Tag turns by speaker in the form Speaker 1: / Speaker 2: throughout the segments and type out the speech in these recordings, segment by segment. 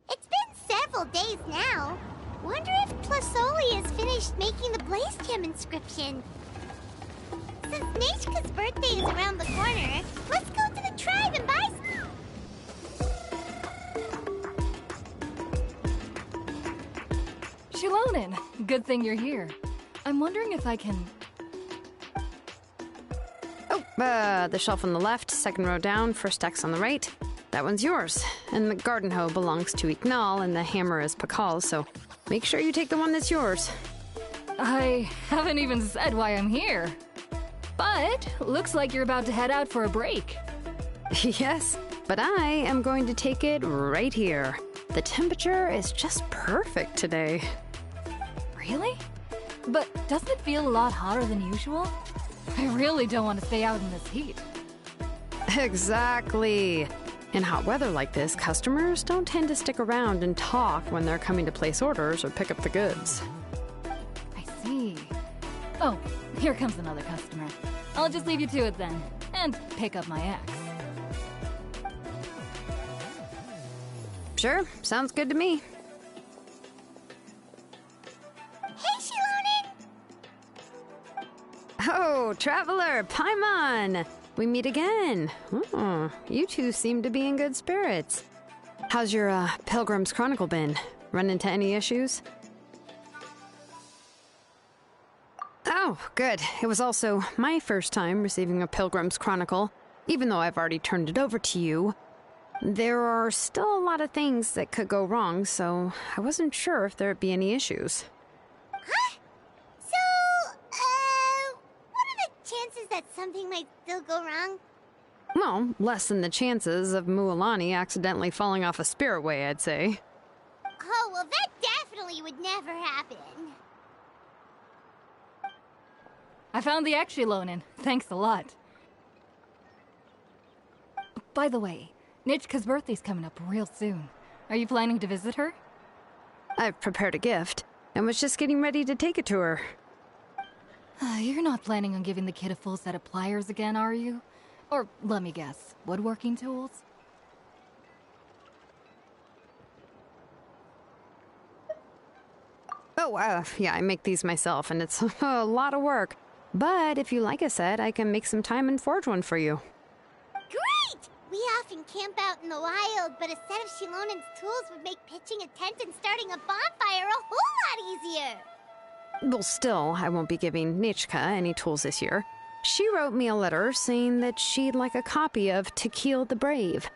Speaker 1: It's been several days now. Wonder if Plasoli has finished making the Blaze Gem inscription. Since Nechka's birthday is around the corner, let's go to the tribe and buy some.
Speaker 2: Shilonin, good thing you're here. I'm wondering if I can...
Speaker 3: Oh, the shelf on the left, second row down, first X on the right. That one's yours. And the garden hoe belongs to Ignal, and the hammer is Pakal's, so make sure you take the one that's yours.
Speaker 2: I haven't even said why I'm here. But looks like you're about to head out for a break.
Speaker 3: Yes, but I am going to take it right here. The temperature is just perfect today.
Speaker 2: Really? But doesn't it feel a lot hotter than usual? I really don't want to stay out in this heat.
Speaker 3: Exactly. In hot weather like this, customers don't tend to stick around and talk when they're coming to place orders or pick up the goods.
Speaker 2: I see. Oh, here comes another customer. I'll just leave you to it then, and pick up my axe.
Speaker 3: Sure, sounds good to me.
Speaker 1: Hey, Shilonin!
Speaker 3: Oh, Traveler, Paimon! We meet again. Oh, you two seem to be in good spirits. How's your Pilgrim's Chronicle been? Run into any issues? Oh, good. It was also my first time receiving a Pilgrim's Chronicle, even though I've already turned it over to you. There are still a lot of things that could go wrong, so I wasn't sure if there'd be any issues.
Speaker 1: Huh? So, what are the chances that something might still go wrong?
Speaker 3: Well, less than the chances of Mualani accidentally falling off a spirit way, I'd say.
Speaker 1: Oh, well, that definitely would never happen.
Speaker 2: I found the axe, Shilonin. Thanks a lot. By the way, Nichka's birthday's coming up real soon. Are you planning to visit her?
Speaker 3: I've prepared a gift, and was just getting ready to take it to her.
Speaker 2: You're not planning on giving the kid a full set of pliers again, are you? Or, let me guess, woodworking tools?
Speaker 3: Oh, yeah, I make these myself, and it's a lot of work. But if you like a set, I can make some time and forge one for you.
Speaker 1: Great! We often camp out in the wild, but a set of Shilonin's tools would make pitching a tent and starting a bonfire a whole lot easier.
Speaker 3: Well, still, I won't be giving Nichka any tools this year. She wrote me a letter saying that she'd like a copy of To Kill the Brave.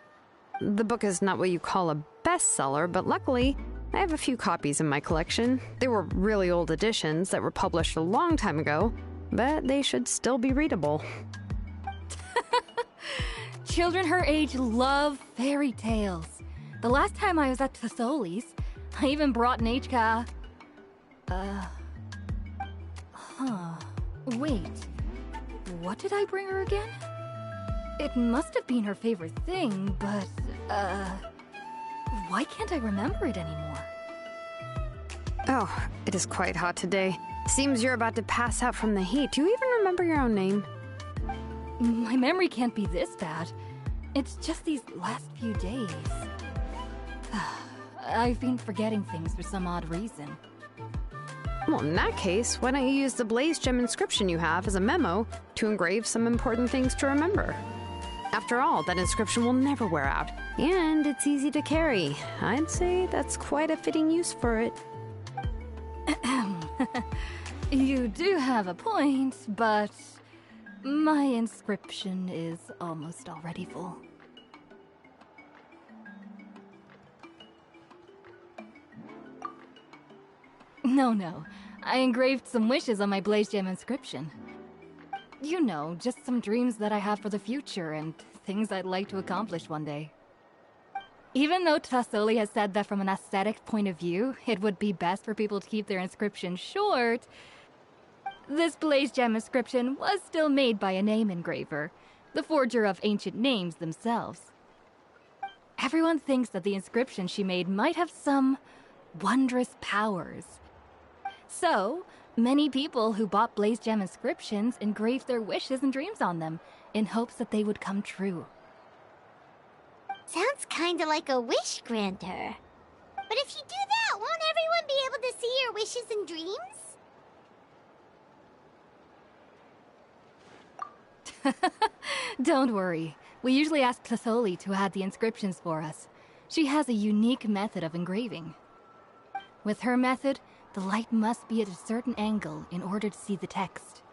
Speaker 3: The book is not what you call a bestseller, but luckily, I have a few copies in my collection. They were really old editions that were published a long time ago, but they should still be readable.
Speaker 2: Children her age love fairy tales. The last time I was at Tholi's, I even brought Nechka... Wait. What did I bring her again? It must have been her favorite thing, but, why can't I remember it anymore?
Speaker 3: Oh, it is quite hot today. Seems you're about to pass out from the heat. Do you even remember your own name?
Speaker 2: My memory can't be this bad. It's just these last few days. I've been forgetting things for some odd reason.
Speaker 3: Well, in that case, why don't you use the Blaze Gem inscription you have as a memo to engrave some important things to remember? After all, that inscription will never wear out, and it's easy to carry. I'd say that's quite a fitting use for it.
Speaker 2: You do have a point, but my inscription is almost already full. No. I engraved some wishes on my Blaze Gem inscription. You know, just some dreams that I have for the future and things I'd like to accomplish one day. Even though Tlassoli has said that from an aesthetic point of view, it would be best for people to keep their inscription short, this Blaze Gem inscription was still made by a name engraver, the forger of ancient names themselves. Everyone thinks that the inscription she made might have some wondrous powers. So, many people who bought Blaze Gem inscriptions engraved their wishes and dreams on them, in hopes that they would come true.
Speaker 1: Sounds kinda like a wish granter. But if you do that, won't everyone be able to see your wishes and dreams?
Speaker 2: Don't worry. We usually ask Tlassoli to add the inscriptions for us. She has a unique method of engraving. With her method, the light must be at a certain angle in order to see the text.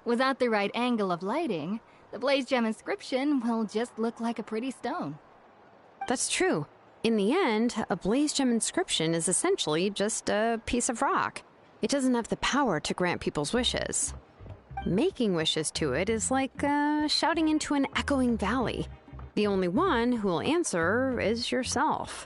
Speaker 2: Without the right angle of lighting, the Blaze Gem inscription will just look like a pretty stone.
Speaker 3: That's true. In the end, a Blaze Gem inscription is essentially just a piece of rock. It doesn't have the power to grant people's wishes. Making wishes to it is like shouting into an echoing valley. The only one who will answer is yourself.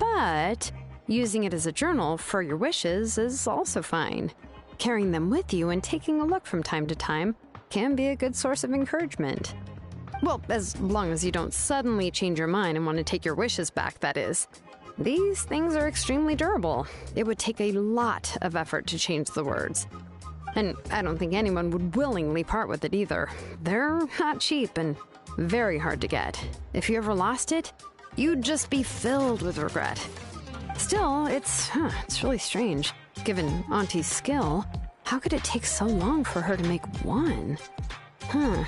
Speaker 3: But using it as a journal for your wishes is also fine. Carrying them with you and taking a look from time to time can be a good source of encouragement. Well, as long as you don't suddenly change your mind and want to take your wishes back, that is. These things are extremely durable. It would take a lot of effort to change the words. And I don't think anyone would willingly part with it either. They're not cheap and very hard to get. If you ever lost it, you'd just be filled with regret. Still, it's really strange. Given Auntie's skill, how could it take so long for her to make one? Oh,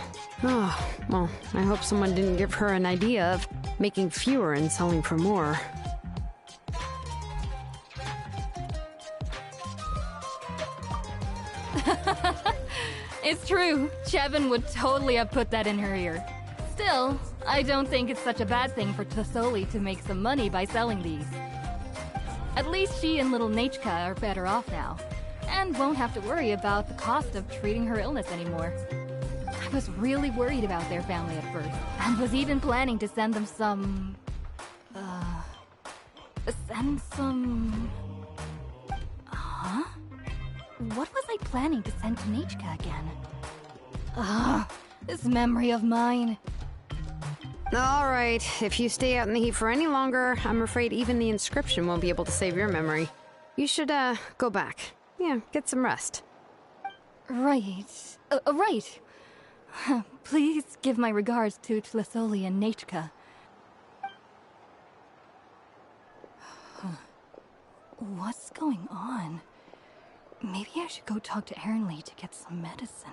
Speaker 3: well, I hope someone didn't give her an idea of making fewer and selling for more.
Speaker 2: It's true. Chevin would totally have put that in her ear. Still, I don't think it's such a bad thing for Tlassoli to make some money by selling these. At least she and little Nechka are better off now, and won't have to worry about the cost of treating her illness anymore. I was really worried about their family at first, and was even planning to send them some... Huh? What was I planning to send to Nechka again? This memory of mine.
Speaker 3: All right, if you stay out in the heat for any longer, I'm afraid even the inscription won't be able to save your memory. You should, go back. Yeah, get some rest.
Speaker 2: Right. Right. Please give my regards to Tlassoli and Nechka. What's going on? Maybe I should go talk to Ernly to get some medicine.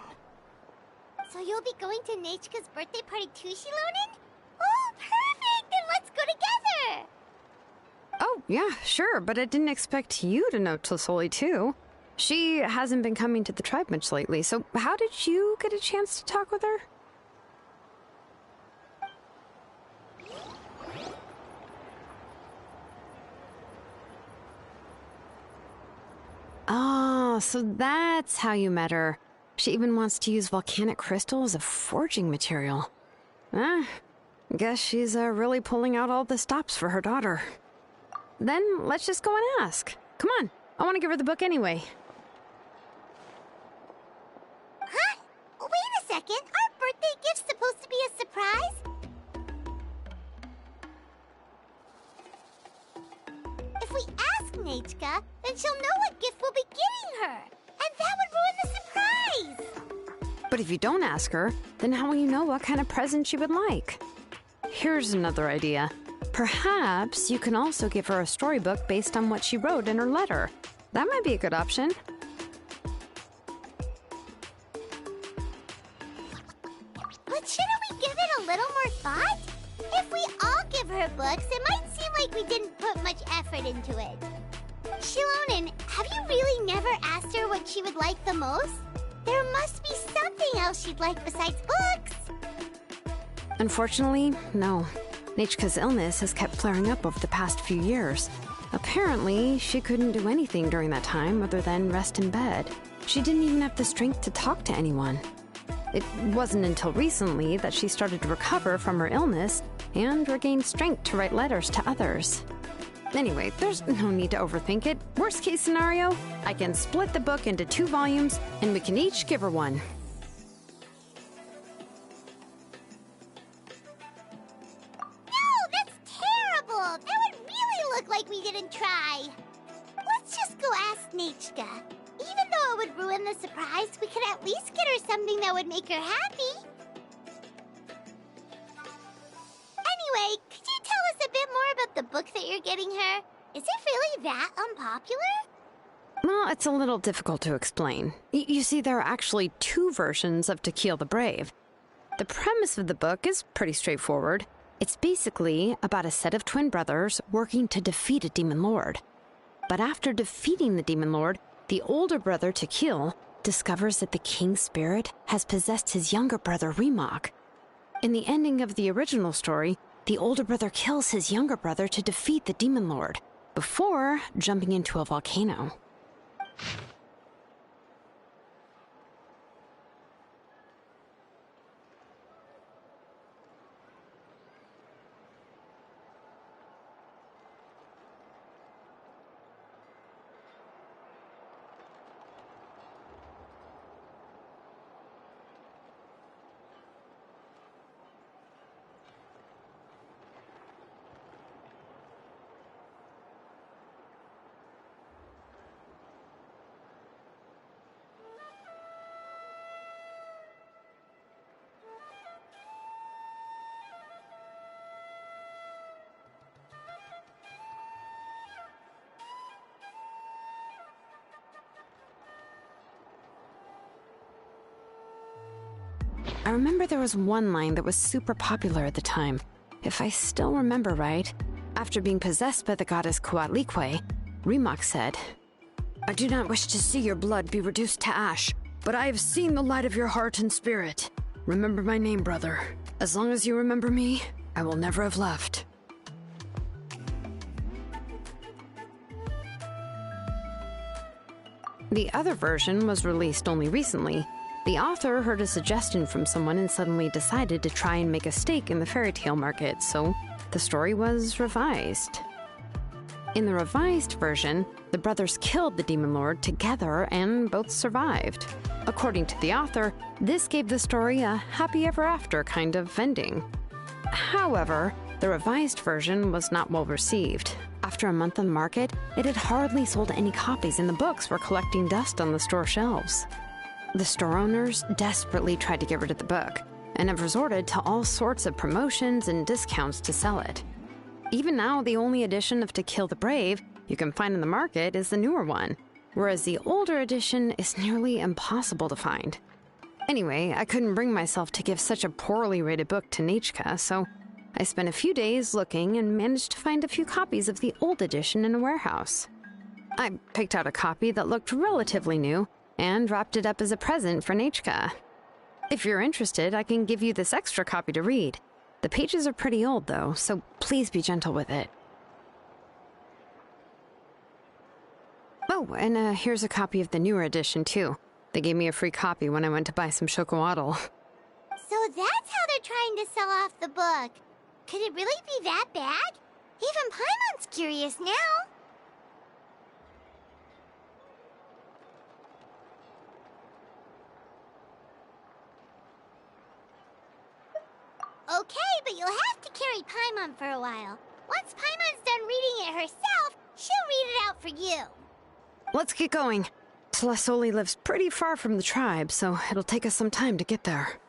Speaker 1: So you'll be going to Nechka's birthday party too, Shilonen? Oh, perfect! Then let's go together!
Speaker 3: Oh, yeah, sure, but I didn't expect you to know Tlassoli too. She hasn't been coming to the tribe much lately, so how did you get a chance to talk with her? Oh, so that's how you met her. She even wants to use volcanic crystal as a forging material. Guess she's really pulling out all the stops for her daughter. Then let's just go and ask. Come on, I want to give her the book anyway.
Speaker 1: Huh? Wait a second, our birthday gift's supposed to be a surprise? If we ask Nechka, then she'll know what gift we'll be getting her. And that would ruin the surprise!
Speaker 3: But if you don't ask her, then how will you know what kind of present she would like? Here's another idea. Perhaps you can also give her a storybook based on what she wrote in her letter. That might be a good option.
Speaker 1: But shouldn't we give it a little more thought? If we all give her books, it might seem like we didn't put much effort into it. Shilonen, Have you really never asked her what she would like the most? There must be something else she'd like besides books.
Speaker 3: Unfortunately, no. Nichka's illness has kept flaring up over the past few years. Apparently, she couldn't do anything during that time other than rest in bed. She didn't even have the strength to talk to anyone. It wasn't until recently that she started to recover from her illness and regained strength to write letters to others. Anyway, there's no need to overthink it. Worst case scenario, I can split the book into 2 volumes and we can each give her one.
Speaker 1: No, that's terrible! That would really look like we didn't try. Let's just go ask Nichka. Even though it would ruin the surprise, we could at least get her something that would make her happy. Anyway, could you tell us a bit more about the book that you're getting her? Is it really that unpopular?
Speaker 3: Well, it's a little difficult to explain. You see, there are actually 2 versions of To Kill the Brave. The premise of the book is pretty straightforward. It's basically about a set of twin brothers working to defeat a demon lord. But after defeating the demon lord, the older brother, To Kill, discovers that the king's spirit has possessed his younger brother, Remok. In the ending of the original story, the older brother kills his younger brother to defeat the demon lord, before jumping into a volcano. I remember there was one line that was super popular at the time. If I still remember right, after being possessed by the goddess Coatlicue, Remok said, "I do not wish to see your blood be reduced to ash, but I have seen the light of your heart and spirit. Remember my name, brother. As long as you remember me, I will never have left." The other version was released only recently. The author heard a suggestion from someone and suddenly decided to try and make a stake in the fairy tale market, so the story was revised. In the revised version, the brothers killed the demon lord together and both survived. According to the author, this gave the story a happy ever after kind of ending. However, the revised version was not well received. After a month on the market, it had hardly sold any copies and the books were collecting dust on the store shelves. The store owners desperately tried to get rid of the book and have resorted to all sorts of promotions and discounts to sell it. Even now, the only edition of To Kill the Brave you can find in the market is the newer one, whereas the older edition is nearly impossible to find. Anyway, I couldn't bring myself to give such a poorly rated book to Nichka, so I spent a few days looking and managed to find a few copies of the old edition in a warehouse. I picked out a copy that looked relatively new and wrapped it up as a present for Nichka. If you're interested, I can give you this extra copy to read. The pages are pretty old, though, so please be gentle with it. Oh, and here's a copy of the newer edition, too. They gave me a free copy when I went to buy some chocowaddle.
Speaker 1: So that's how they're trying to sell off the book. Could it really be that bad? Even Paimon's curious now. Okay, but you'll have to carry Paimon for a while. Once Paimon's done reading it herself, she'll read it out for you.
Speaker 3: Let's get going. Tlasoli lives pretty far from the tribe, so it'll take us some time to get there.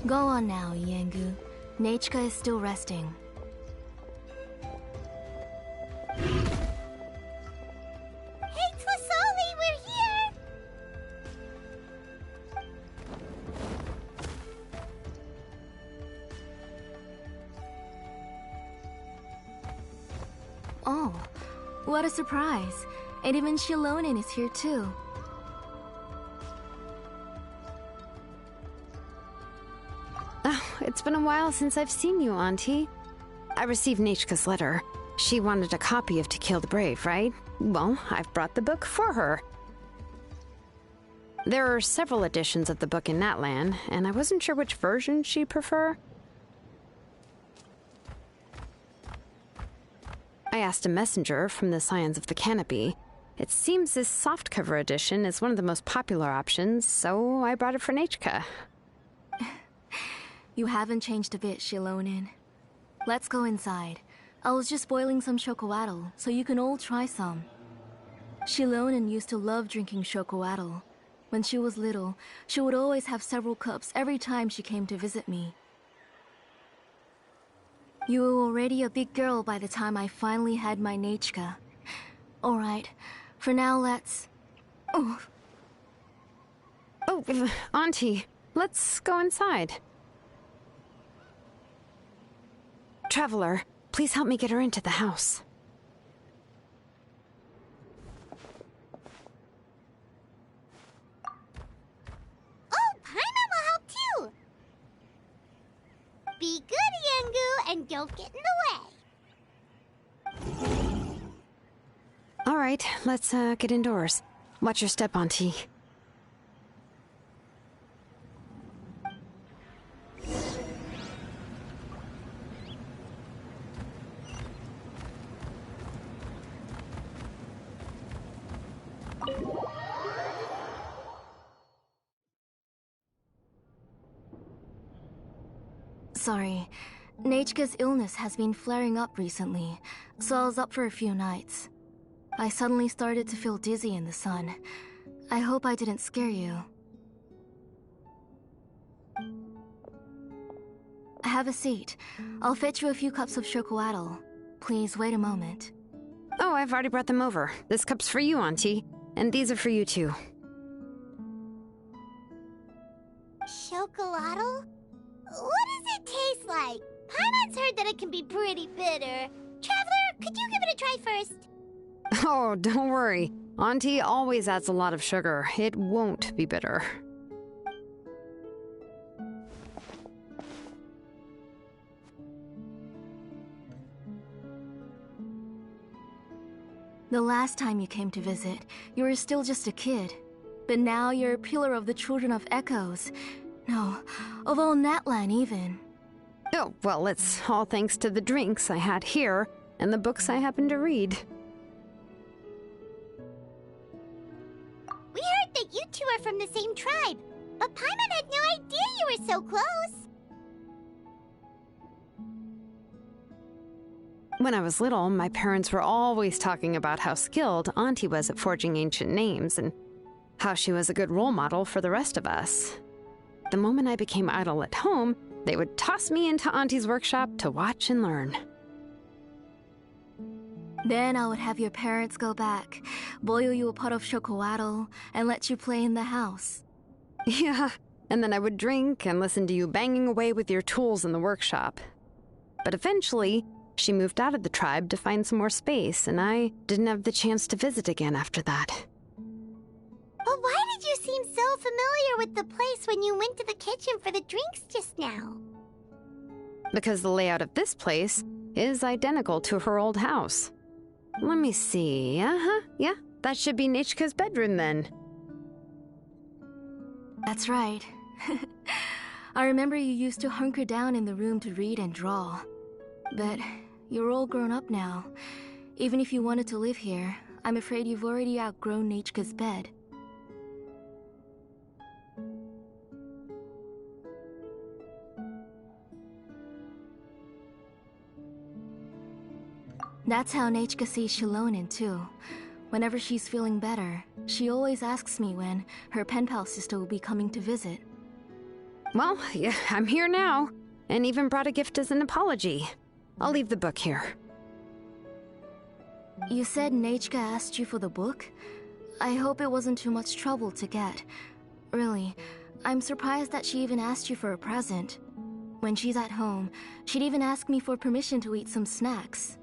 Speaker 2: Go on now, Yengu. Nechika is still resting.
Speaker 1: Hey, Tlasoli, we're here!
Speaker 2: Oh, what a surprise. And even Shilonen is here too.
Speaker 3: Oh, it's been a while since I've seen you, Auntie. I received Nechika's letter. She wanted a copy of To Kill the Brave, right? Well, I've brought the book for her. There are several editions of the book in Natlan, and I wasn't sure which version she'd prefer. I asked a messenger from the Scions of the Canopy. It seems this softcover edition is one of the most popular options, so I brought it for Nechika.
Speaker 2: You haven't changed a bit, Shilonen. Let's go inside. I was just boiling some chocoatl, so you can all try some. Shilonen used to love drinking chocoatl. When she was little, she would always have several cups every time she came to visit me. You were already a big girl by the time I finally had my Nechika. Alright, for now let's... Oh,
Speaker 3: Auntie, let's go inside. Traveler, please help me get her into the house.
Speaker 1: Oh, Paimon will help too! Be good, Yengu, and don't get in the way.
Speaker 3: All right, let's get indoors. Watch your step, Auntie.
Speaker 2: sorry. Nechika's illness has been flaring up recently, so I was up for a few nights. I suddenly started to feel dizzy in the sun. I hope I didn't scare you. Have a seat. I'll fetch you a few cups of chocoatl. Please wait a moment.
Speaker 3: Oh, I've already brought them over. This cup's for you, Auntie. And these are for you, too.
Speaker 1: Chocolatl? What does it taste like? Paimon's heard that it can be pretty bitter. Traveler, could you give it a try first?
Speaker 3: Oh, don't worry. Auntie always adds a lot of sugar. It won't be bitter.
Speaker 2: The last time you came to visit, you were still just a kid. But now you're a pillar of the Children of Echoes. No, of all Natlan even.
Speaker 3: Oh, well, it's all thanks to the drinks I had here and the books I happened to read.
Speaker 1: We heard that you two are from the same tribe, but Paimon had no idea you were so close.
Speaker 3: When I was little, my parents were always talking about how skilled Auntie was at forging ancient names and how she was a good role model for the rest of us. The moment I became idle at home, they would toss me into Auntie's workshop to watch and learn.
Speaker 2: Then I would have your parents go back, boil you a pot of chocoatl, and let you play in the house.
Speaker 3: Yeah, and then I would drink and listen to you banging away with your tools in the workshop. But eventually, she moved out of the tribe to find some more space, and I didn't have the chance to visit again after that.
Speaker 1: But why did you seem so familiar with the place when you went to the kitchen for the drinks just now?
Speaker 3: Because the layout of this place is identical to her old house. Let me see. Yeah, that should be Nechika's bedroom then.
Speaker 2: That's right. I remember you used to hunker down in the room to read and draw. But you're all grown up now. Even if you wanted to live here, I'm afraid you've already outgrown Nechika's bed. That's how Nechika sees Shilonen too. Whenever she's feeling better, she always asks me when her pen pal sister will be coming to visit.
Speaker 3: Well, yeah, I'm here now, and even brought a gift as an apology. I'll leave the book here.
Speaker 4: You said Neijka asked you for the book? I hope it wasn't too much trouble to get. Really, I'm surprised that she even asked you for a present. When she's at home, she'd even ask me for permission to eat some snacks.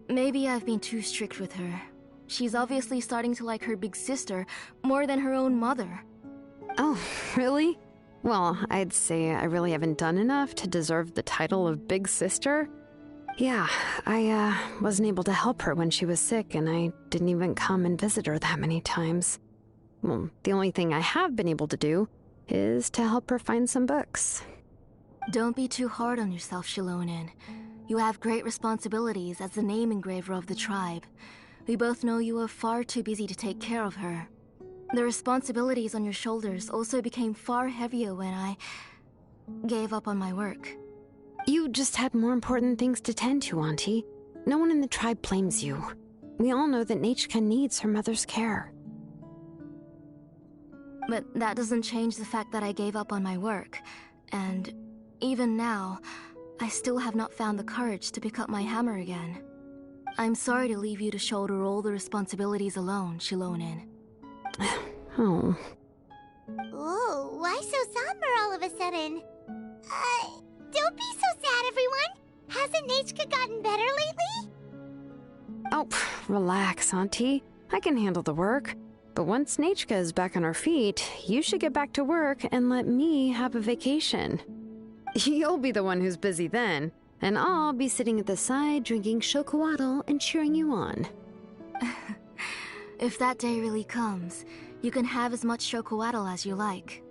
Speaker 4: Maybe I've been too strict with her. She's obviously starting to like her big sister more than her own mother.
Speaker 3: Oh, really? Well, I'd say I really haven't done enough to deserve the title of big sister. Yeah, I wasn't able to help her when she was sick, and I didn't even come and visit her that many times. Well, the only thing I have been able to do is to help her find some books.
Speaker 4: Don't be too hard on yourself, Shilonen. You have great responsibilities as the name engraver of the tribe. We both know you are far too busy to take care of her. The responsibilities on your shoulders also became far heavier when I gave up on my work.
Speaker 3: You just had more important things to tend to, Auntie. No one in the tribe blames you. We all know that Neijka needs her mother's care.
Speaker 4: But that doesn't change the fact that I gave up on my work. And even now, I still have not found the courage to pick up my hammer again. I'm sorry to leave you to shoulder all the responsibilities alone, Shilonen.
Speaker 3: Oh.
Speaker 1: Whoa, why so somber all of a sudden? Don't be so sad, everyone! Hasn't Neijka gotten better lately?
Speaker 3: Oh, relax, Auntie. I can handle the work. But once Neijka is back on her feet, you should get back to work and let me have a vacation. You'll be the one who's busy then, and I'll be sitting at the side drinking chocolatl and cheering you on.
Speaker 4: If that day really comes, you can have as much chocolatl as you like.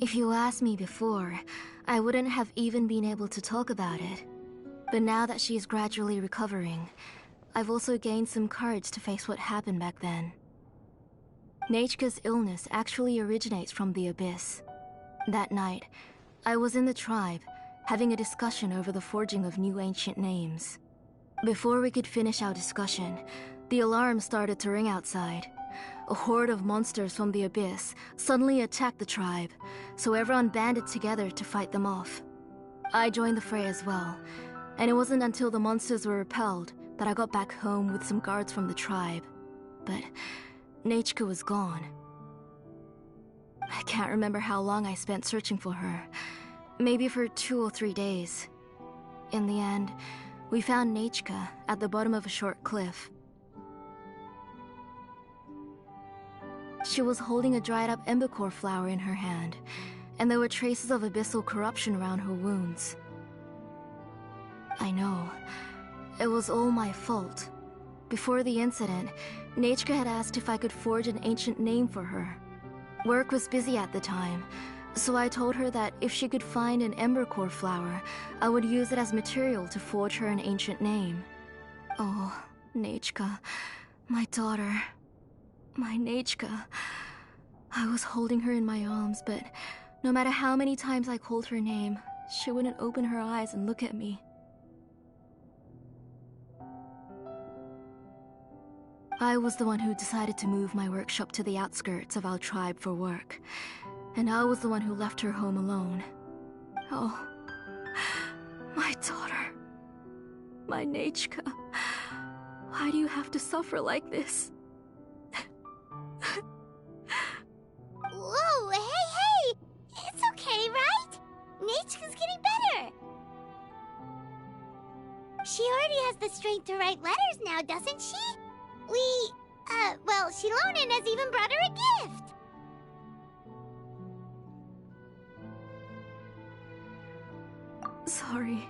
Speaker 4: If you asked me before, I wouldn't have even been able to talk about it. But now that she's gradually recovering, I've also gained some courage to face what happened back then. Neijka's illness actually originates from the Abyss. That night, I was in the tribe, having a discussion over the forging of new ancient names. Before we could finish our discussion, the alarm started to ring outside. A horde of monsters from the Abyss suddenly attacked the tribe, so everyone banded together to fight them off. I joined the fray as well, and it wasn't until the monsters were repelled that I got back home with some guards from the tribe. But Neijka was gone. I can't remember how long I spent searching for her. Maybe for 2 or 3 days. In the end, we found Neijka at the bottom of a short cliff. She was holding a dried-up embercore flower in her hand, and there were traces of abyssal corruption around her wounds. I know. It was all my fault. Before the incident, Neijka had asked if I could forge an ancient name for her. Work was busy at the time, so I told her that if she could find an embercore flower, I would use it as material to forge her an ancient name. Oh, Neijka, my daughter. My Neijka. I was holding her in my arms, but no matter how many times I called her name, she wouldn't open her eyes and look at me. I was the one who decided to move my workshop to the outskirts of our tribe for work, and I was the one who left her home alone. Oh, my daughter. My Neijka. Why do you have to suffer like this?
Speaker 1: Whoa, hey! It's okay, right? Neijka's getting better. She already has the strength to write letters now, doesn't she? Well, Shilonen has even brought her a gift.
Speaker 4: Sorry.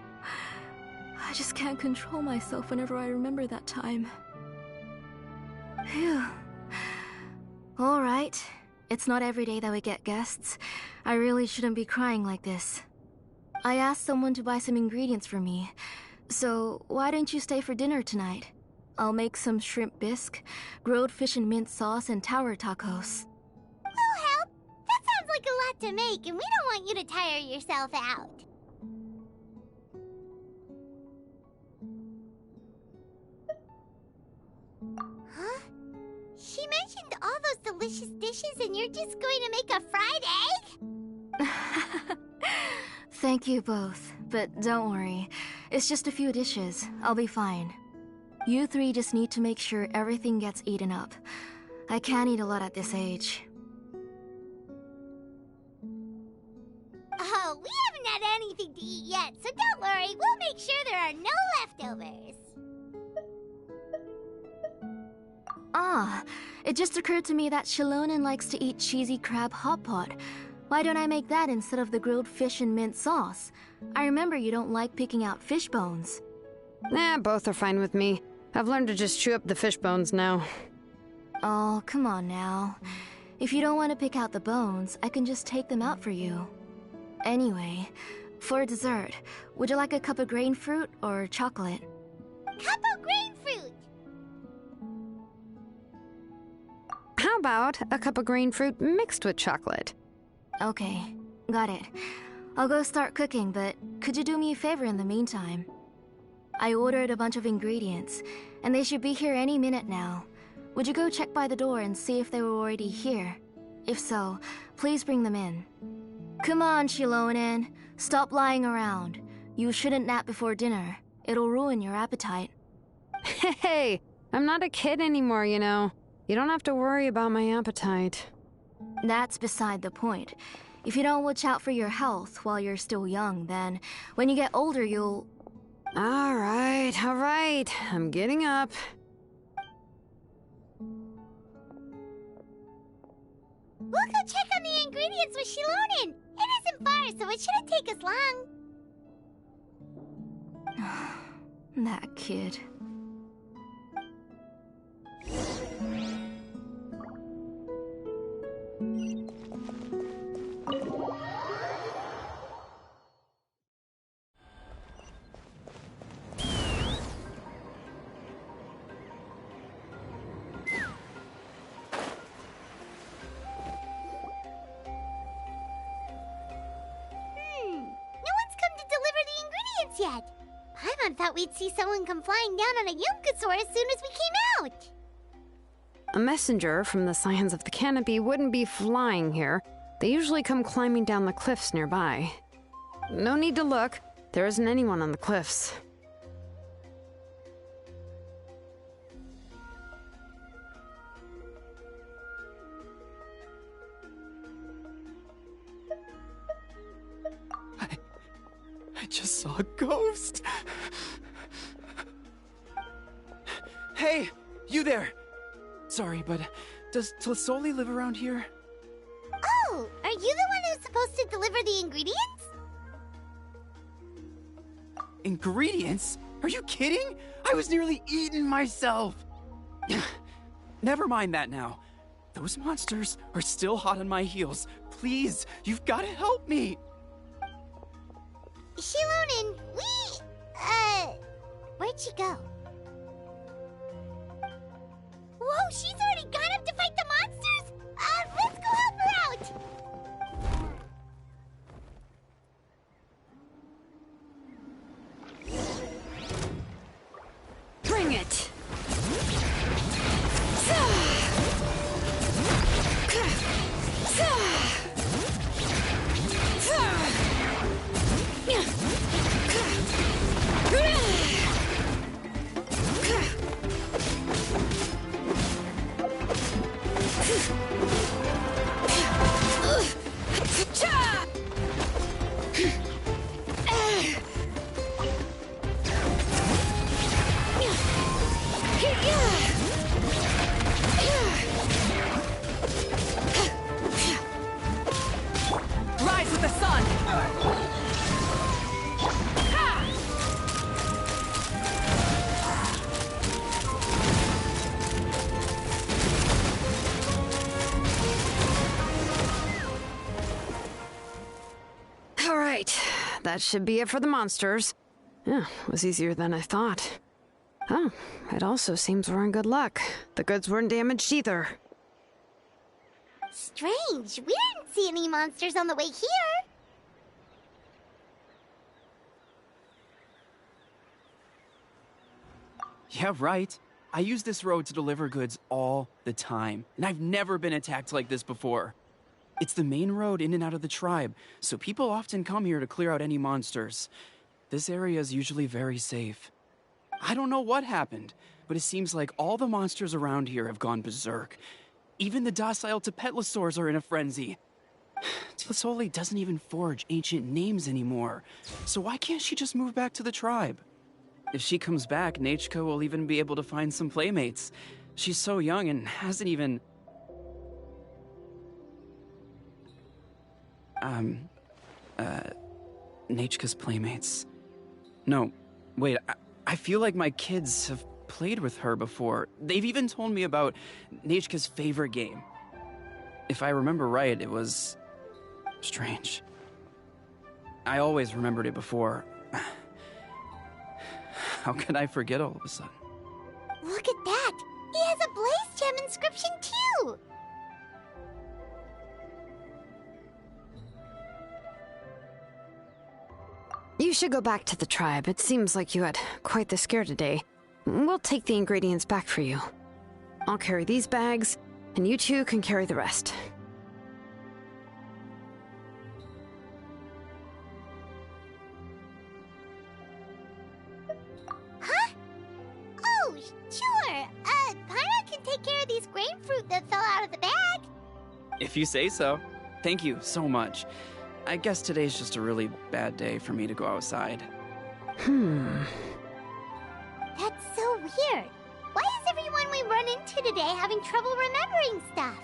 Speaker 4: I just can't control myself whenever I remember that time. Phew. Alright. It's not every day that we get guests. I really shouldn't be crying like this. I asked someone to buy some ingredients for me, so why don't you stay for dinner tonight? I'll make some shrimp bisque, grilled fish and mint sauce, and tower tacos.
Speaker 1: We'll help. That sounds like a lot to make, and we don't want you to tire yourself out. Huh? She mentioned all those delicious dishes and you're just going to make a fried egg?
Speaker 4: Thank you both, but don't worry. It's just a few dishes. I'll be fine. You three just need to make sure everything gets eaten up. I can't eat a lot at this age.
Speaker 1: Oh, we haven't had anything to eat yet, so don't worry. We'll make sure there are no leftovers.
Speaker 4: Ah, it just occurred to me that Shilonen likes to eat cheesy crab hot pot. Why don't I make that instead of the grilled fish and mint sauce? I remember you don't like picking out fish bones.
Speaker 3: Nah, both are fine with me. I've learned to just chew up the fish bones now.
Speaker 4: Oh, come on now. If you don't want to pick out the bones, I can just take them out for you. Anyway, for dessert, would you like a cup of grain fruit or chocolate?
Speaker 1: Cup of grain fruit!
Speaker 3: How about a cup of green fruit mixed with chocolate?
Speaker 4: Okay, got it. I'll go start cooking, but could you do me a favor in the meantime? I ordered a bunch of ingredients, and they should be here any minute now. Would you go check by the door and see if they were already here? If so, please bring them in. Come on, Shilonen. Stop lying around. You shouldn't nap before dinner. It'll ruin your appetite.
Speaker 3: Hey, I'm not a kid anymore, you know. You don't have to worry about my appetite.
Speaker 4: That's beside the point. If you don't watch out for your health while you're still young, then when you get older, you'll...
Speaker 3: All right. I'm getting up.
Speaker 1: We'll go check on the ingredients with Shilonen. It isn't far, so it shouldn't take us long.
Speaker 4: That kid.
Speaker 1: Yet. Paimon thought we'd see someone come flying down on a Yunkasaur as soon as we came out.
Speaker 3: A messenger from the Scions of the Canopy wouldn't be flying here. They usually come climbing down the cliffs nearby. No need to look. There isn't anyone on the cliffs.
Speaker 5: I just saw a ghost! Hey! You there! Sorry, but does Tlasoli live around here?
Speaker 1: Oh! Are you the one who's supposed to deliver the ingredients?
Speaker 5: Ingredients? Are you kidding? I was nearly eaten myself! Never mind that now. Those monsters are still hot on my heels. Please, you've got to help me!
Speaker 1: Shilonen, where'd she go? Whoa, she's already gone up to fight the monsters? Let's go help her out!
Speaker 3: Bring it!
Speaker 6: Rise with the sun!
Speaker 3: All right, that should be it for the monsters. Yeah, it was easier than I thought. Oh, it also seems we're in good luck. The goods weren't damaged either.
Speaker 1: Strange, we didn't see any monsters on the way here.
Speaker 5: Yeah, right. I use this road to deliver goods all the time, and I've never been attacked like this before. It's the main road in and out of the tribe, so people often come here to clear out any monsters. This area is usually very safe. I don't know what happened, but it seems like all the monsters around here have gone berserk. Even the docile Tepetlosaurs are in a frenzy. Tlasoli doesn't even forge ancient names anymore, so why can't she just move back to the tribe? If she comes back, Nachka will even be able to find some playmates. She's so young and hasn't even... Nachka's playmates. No, wait, I feel like my kids have played with her before. They've even told me about Nachka's favorite game. If I remember right, it was... strange. I always remembered it before. How could I forget all of a sudden?
Speaker 1: Look at that! He has a Blaze Gem inscription too!
Speaker 3: You should go back to the tribe. It seems like you had quite the scare today. We'll take the ingredients back for you. I'll carry these bags, and you two can carry the rest.
Speaker 1: Huh? Oh, sure. Pyra can take care of these grapefruit that fell out of the bag.
Speaker 5: If you say so. Thank you so much. I guess today's just a really bad day for me to go outside.
Speaker 1: That's so weird. Why is everyone we run into today having trouble remembering stuff?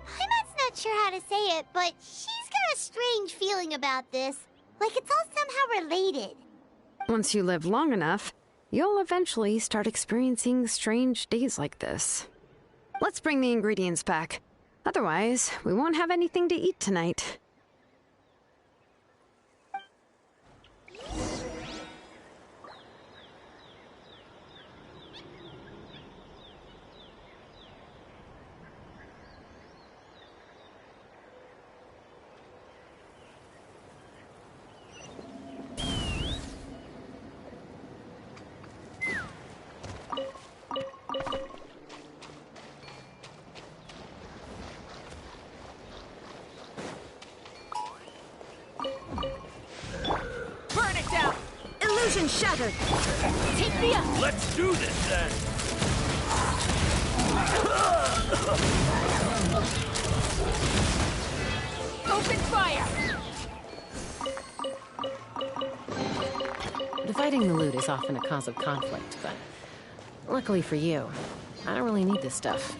Speaker 1: Paimon's not sure how to say it, but she's got a strange feeling about this. Like it's all somehow related.
Speaker 3: Once you live long enough, you'll eventually start experiencing strange days like this. Let's bring the ingredients back. Otherwise, we won't have anything to eat tonight.
Speaker 6: Burn it down!
Speaker 3: Illusion shattered!
Speaker 6: Take me up!
Speaker 7: Let's do this then!
Speaker 6: Open fire!
Speaker 8: Dividing the loot is often a cause of conflict, but luckily for you, I don't really need this stuff.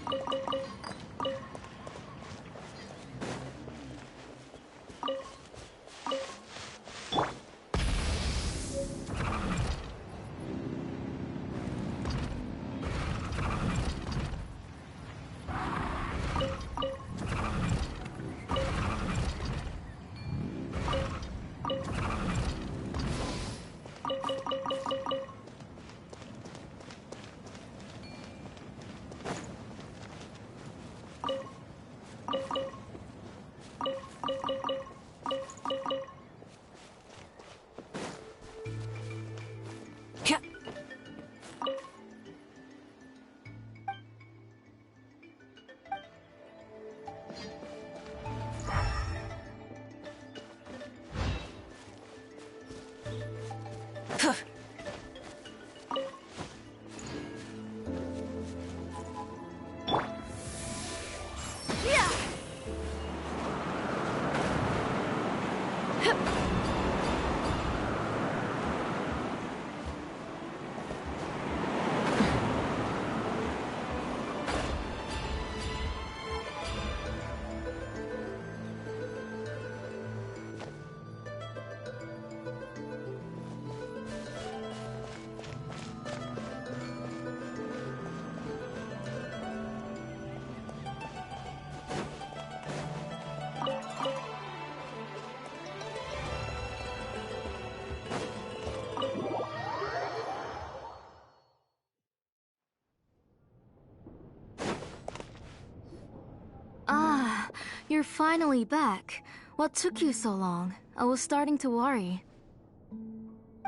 Speaker 4: Ah, you're finally back. What took you so long? I was starting to worry.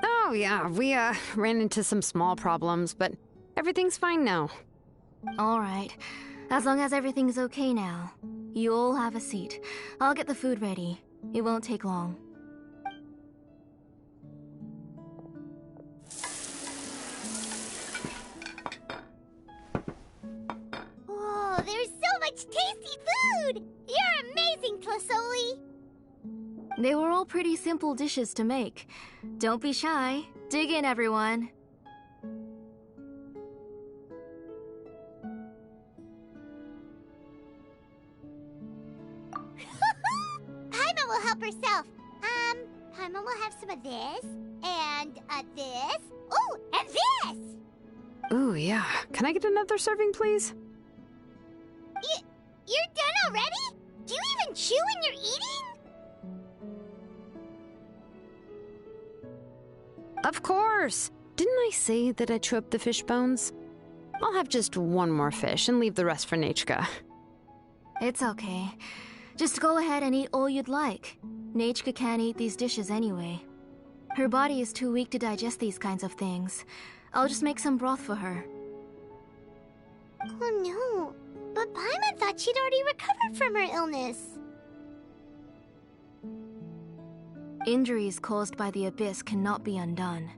Speaker 3: Oh, yeah, we, ran into some small problems, but everything's fine now.
Speaker 4: Alright. As long as everything's okay now. You all have a seat. I'll get the food ready. It won't take long.
Speaker 1: Oh, there's so much tasty food! You're amazing, Tlasoli!
Speaker 4: They were all pretty simple dishes to make. Don't be shy. Dig in, everyone.
Speaker 1: Paimon will help herself. Paimon will have some of this, and this. Oh, and this!
Speaker 3: Ooh, yeah. Can I get another serving, please?
Speaker 1: You're done already? Do you even chew when you're eating?
Speaker 3: Of course! Didn't I say that I'd chew up the fish bones? I'll have just one more fish and leave the rest for Nechka.
Speaker 4: It's okay. Just go ahead and eat all you'd like. Nechka can't eat these dishes anyway. Her body is too weak to digest these kinds of things. I'll just make some broth for her.
Speaker 1: Oh no, but Paimon thought she'd already recovered from her illness.
Speaker 4: Injuries caused by the Abyss cannot be undone.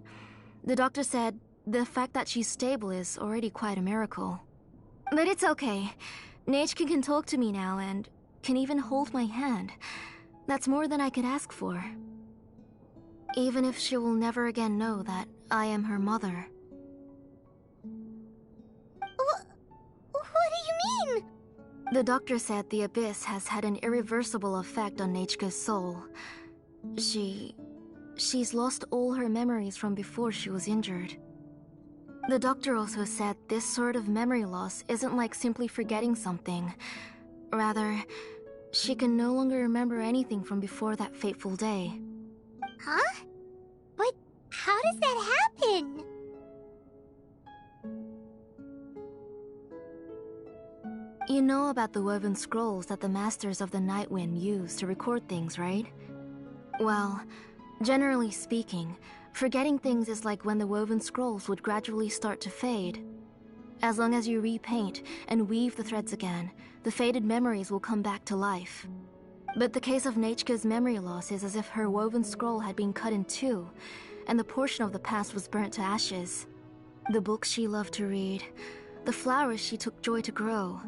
Speaker 4: The doctor said the fact that she's stable is already quite a miracle. But it's okay. Nechka can talk to me now and can even hold my hand. That's more than I could ask for. Even if she will never again know that I am her mother.
Speaker 1: What do you mean?
Speaker 4: The doctor said the Abyss has had an irreversible effect on Nechka's soul. She's lost all her memories from before she was injured. The doctor also said this sort of memory loss isn't like simply forgetting something. Rather, she can no longer remember anything from before that fateful day.
Speaker 1: Huh? But how does that happen?
Speaker 4: You know about the woven scrolls that the Masters of the Night Wind use to record things, right? Well, generally speaking, forgetting things is like when the woven scrolls would gradually start to fade. As long as you repaint and weave the threads again, the faded memories will come back to life. But the case of Nechka's memory loss is as if her woven scroll had been cut in two, and the portion of the past was burnt to ashes. The books she loved to read, the flowers she took joy to grow,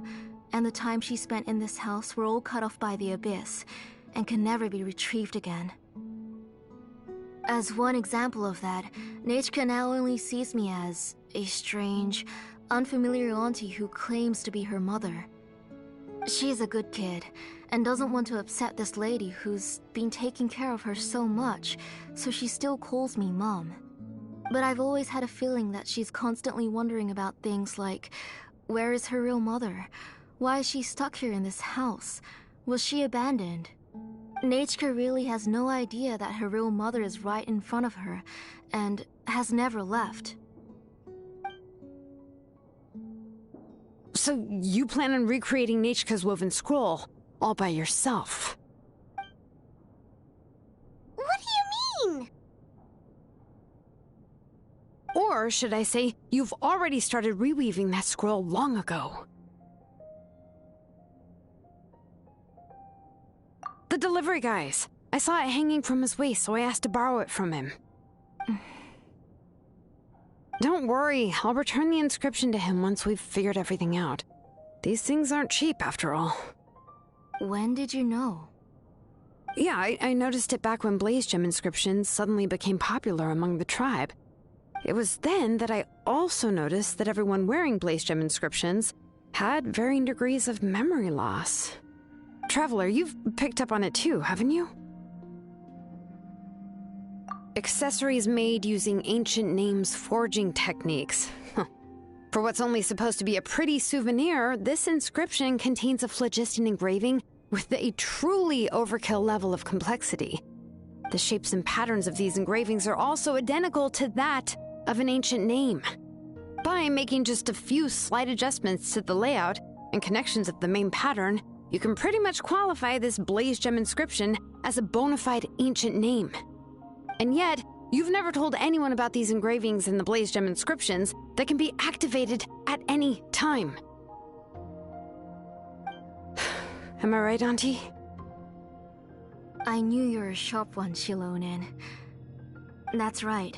Speaker 4: and the time she spent in this house were all cut off by the Abyss, and can never be retrieved again. As one example of that, Nechka now only sees me as a strange, unfamiliar auntie who claims to be her mother. She's a good kid, and doesn't want to upset this lady who's been taking care of her so much, so she still calls me Mom. But I've always had a feeling that she's constantly wondering about things like, where is her real mother? Why is she stuck here in this house? Was she abandoned? Nechka really has no idea that her real mother is right in front of her, and has never left.
Speaker 3: So you plan on recreating Nechka's woven scroll, all by yourself?
Speaker 1: What do you mean?
Speaker 3: Or should I say, you've already started reweaving that scroll long ago. The delivery guys. I saw it hanging from his waist, so I asked to borrow it from him. Don't worry, I'll return the inscription to him once we've figured everything out. These things aren't cheap, after all.
Speaker 4: When did you know?
Speaker 3: Yeah, I noticed it back when Blaze Gem inscriptions suddenly became popular among the tribe. It was then that I also noticed that everyone wearing Blaze Gem inscriptions had varying degrees of memory loss. Traveler, you've picked up on it too, haven't you? Accessories made using ancient names forging techniques. For what's only supposed to be a pretty souvenir, this inscription contains a phlogiston engraving with a truly overkill level of complexity. The shapes and patterns of these engravings are also identical to that of an ancient name. By making just a few slight adjustments to the layout and connections of the main pattern, you can pretty much qualify this Blaze Gem inscription as a bona fide ancient name. And yet, you've never told anyone about these engravings in the Blaze Gem inscriptions that can be activated at any time. Am I right, Auntie?
Speaker 4: I knew you were a sharp one, Shilonin. That's right.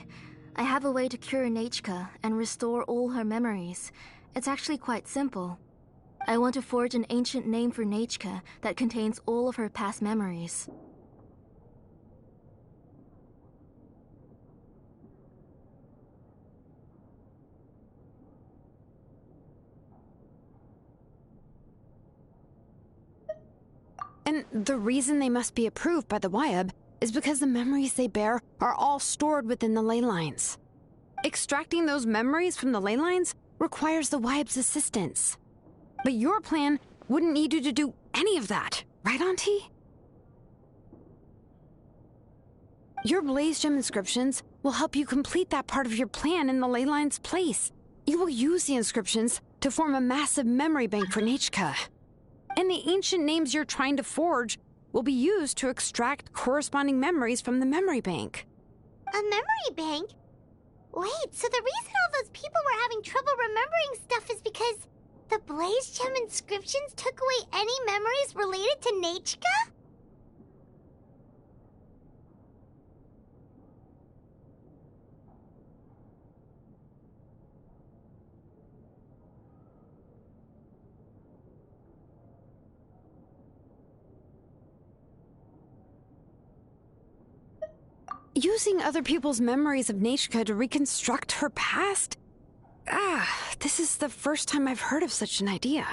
Speaker 4: I have a way to cure Nechka and restore all her memories. It's actually quite simple. I want to forge an ancient name for Nechka that contains all of her past memories.
Speaker 3: And the reason they must be approved by the Wyab is because the memories they bear are all stored within the ley lines. Extracting those memories from the ley lines requires the Wyab's assistance. But your plan wouldn't need you to do any of that, right, Auntie? Your Blaze Gem inscriptions will help you complete that part of your plan in the ley line's place. You will use the inscriptions to form a massive memory bank for Nechka. And the ancient names you're trying to forge will be used to extract corresponding memories from the memory bank.
Speaker 1: A memory bank? Wait, so the reason all those people were having trouble remembering stuff is because the Blaze Gem inscriptions took away any memories related to Nechka?
Speaker 3: Using other people's memories of Nechka to reconstruct her past? This is the first time I've heard of such an idea.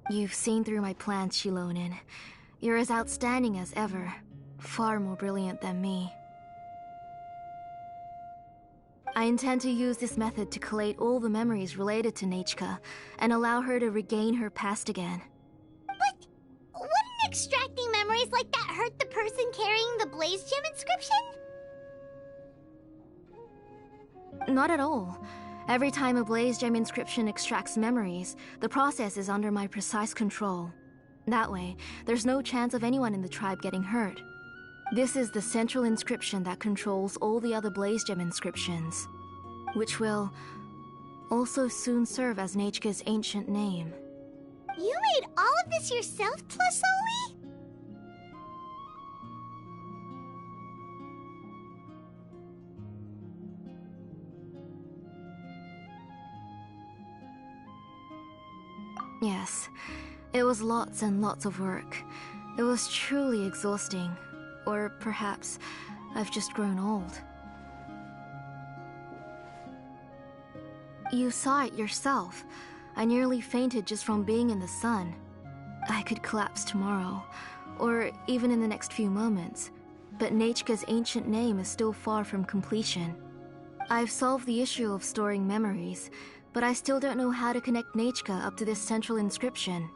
Speaker 4: You've seen through my plans, Shilonin. You're as outstanding as ever. Far more brilliant than me. I intend to use this method to collate all the memories related to Nechka and allow her to regain her past again.
Speaker 1: But wouldn't extracting memories like that hurt the person carrying the Blaze Gem inscription?
Speaker 4: Not at all. Every time a Blaze Gem inscription extracts memories, the process is under my precise control. That way, there's no chance of anyone in the tribe getting hurt. This is the central inscription that controls all the other Blaze Gem inscriptions, which will also soon serve as Nechka's ancient name.
Speaker 1: You made all of this yourself, Plusoli?
Speaker 4: Yes, it was lots and lots of work. It was truly exhausting. Or perhaps I've just grown old. You saw it yourself. I nearly fainted just from being in the sun. I could collapse tomorrow, or even in the next few moments. But Nechka's ancient name is still far from completion. I've solved the issue of storing memories, but I still don't know how to connect Nechka up to this central inscription.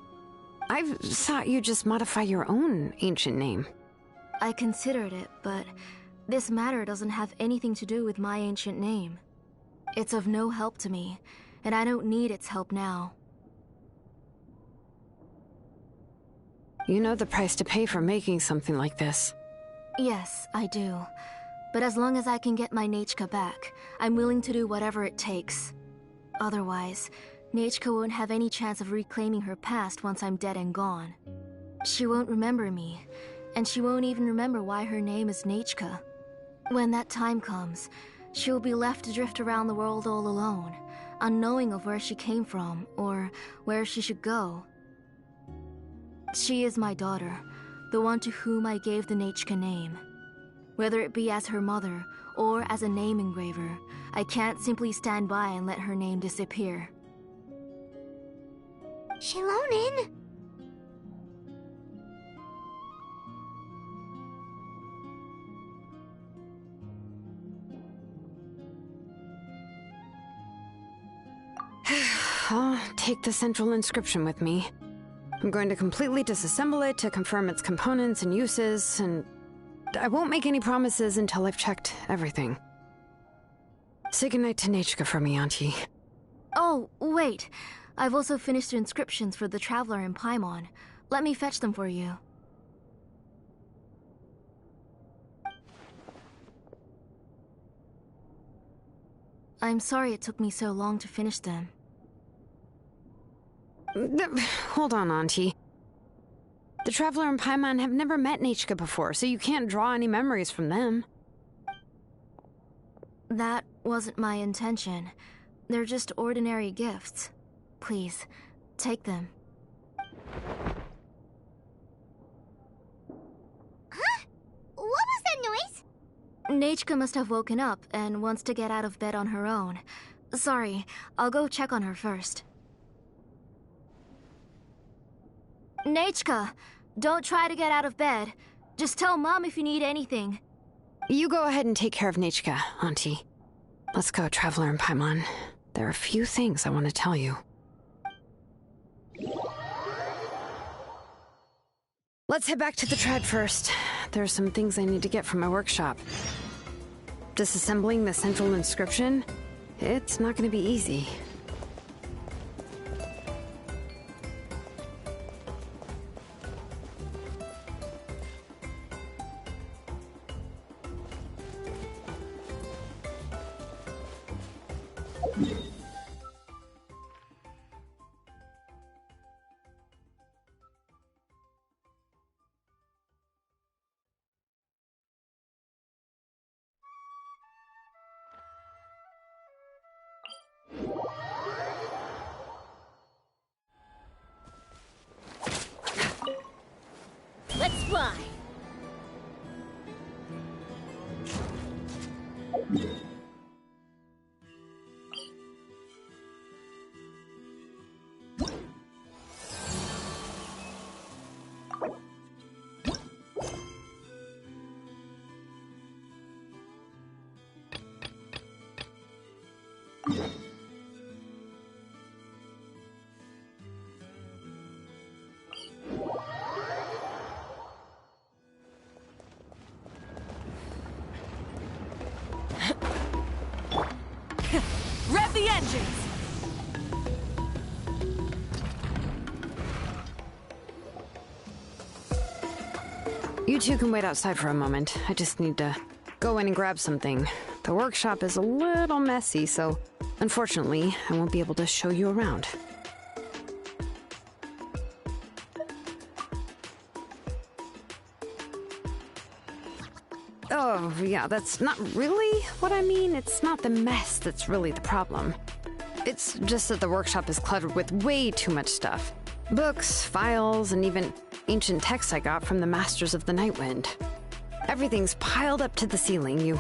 Speaker 3: I thought you'd just modify your own ancient name.
Speaker 4: I considered it, but this matter doesn't have anything to do with my ancient name. It's of no help to me, and I don't need its help now.
Speaker 3: You know the price to pay for making something like this.
Speaker 4: Yes, I do. But as long as I can get my Nechka back, I'm willing to do whatever it takes. Otherwise, Nechka won't have any chance of reclaiming her past once I'm dead and gone. She won't remember me, and she won't even remember why her name is Nechka. When that time comes, she'll be left to drift around the world all alone, unknowing of where she came from or where she should go. She is my daughter, the one to whom I gave the Nechka name. Whether it be as her mother or as a name engraver, I can't simply stand by and let her name disappear.
Speaker 1: Shilonin!
Speaker 3: I'll take the central inscription with me. I'm going to completely disassemble it to confirm its components and uses, and I won't make any promises until I've checked everything. Say goodnight to Nechka for me, Auntie.
Speaker 4: Oh, wait. I've also finished the inscriptions for the Traveler in Paimon. Let me fetch them for you. I'm sorry it took me so long to finish them.
Speaker 3: Hold on, Auntie. The Traveler and Paimon have never met Nechka before, so you can't draw any memories from them.
Speaker 4: That wasn't my intention. They're just ordinary gifts. Please, take them.
Speaker 1: Huh? What was that noise?
Speaker 4: Nechka must have woken up and wants to get out of bed on her own. Sorry, I'll go check on her first. Nechka, don't try to get out of bed. Just tell Mom if you need anything.
Speaker 3: You go ahead and take care of Nechka, Auntie. Let's go, Traveler and Paimon. There are a few things I want to tell you. Let's head back to the Tread first. There are some things I need to get from my workshop. Disassembling the central inscription? It's not going to be easy.
Speaker 6: Let's fly. Rev the engines!
Speaker 3: You two can wait outside for a moment. I just need to go in and grab something. The workshop is a little messy, so unfortunately, I won't be able to show you around. Oh, yeah, that's not really what I mean. It's not the mess that's really the problem. It's just that the workshop is cluttered with way too much stuff. Books, files, and even ancient texts I got from the Masters of the Nightwind. Everything's piled up to the ceiling. You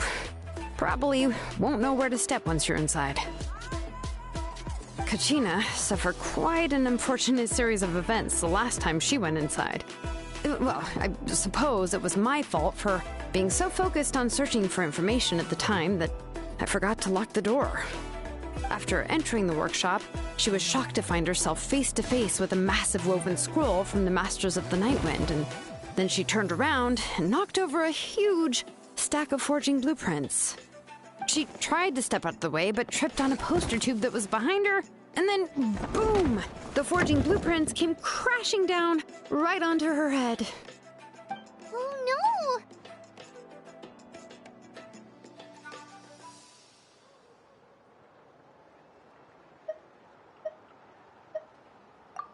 Speaker 3: probably won't know where to step once you're inside. Kachina suffered quite an unfortunate series of events the last time she went inside. Well, I suppose it was my fault for being so focused on searching for information at the time that I forgot to lock the door. After entering the workshop, she was shocked to find herself face to face with a massive woven scroll from the Masters of the Nightwind, and then she turned around and knocked over a huge stack of forging blueprints. She tried to step out of the way, but tripped on a poster tube that was behind her, and then, boom! The forging blueprints came crashing down right onto her head.
Speaker 1: Oh no!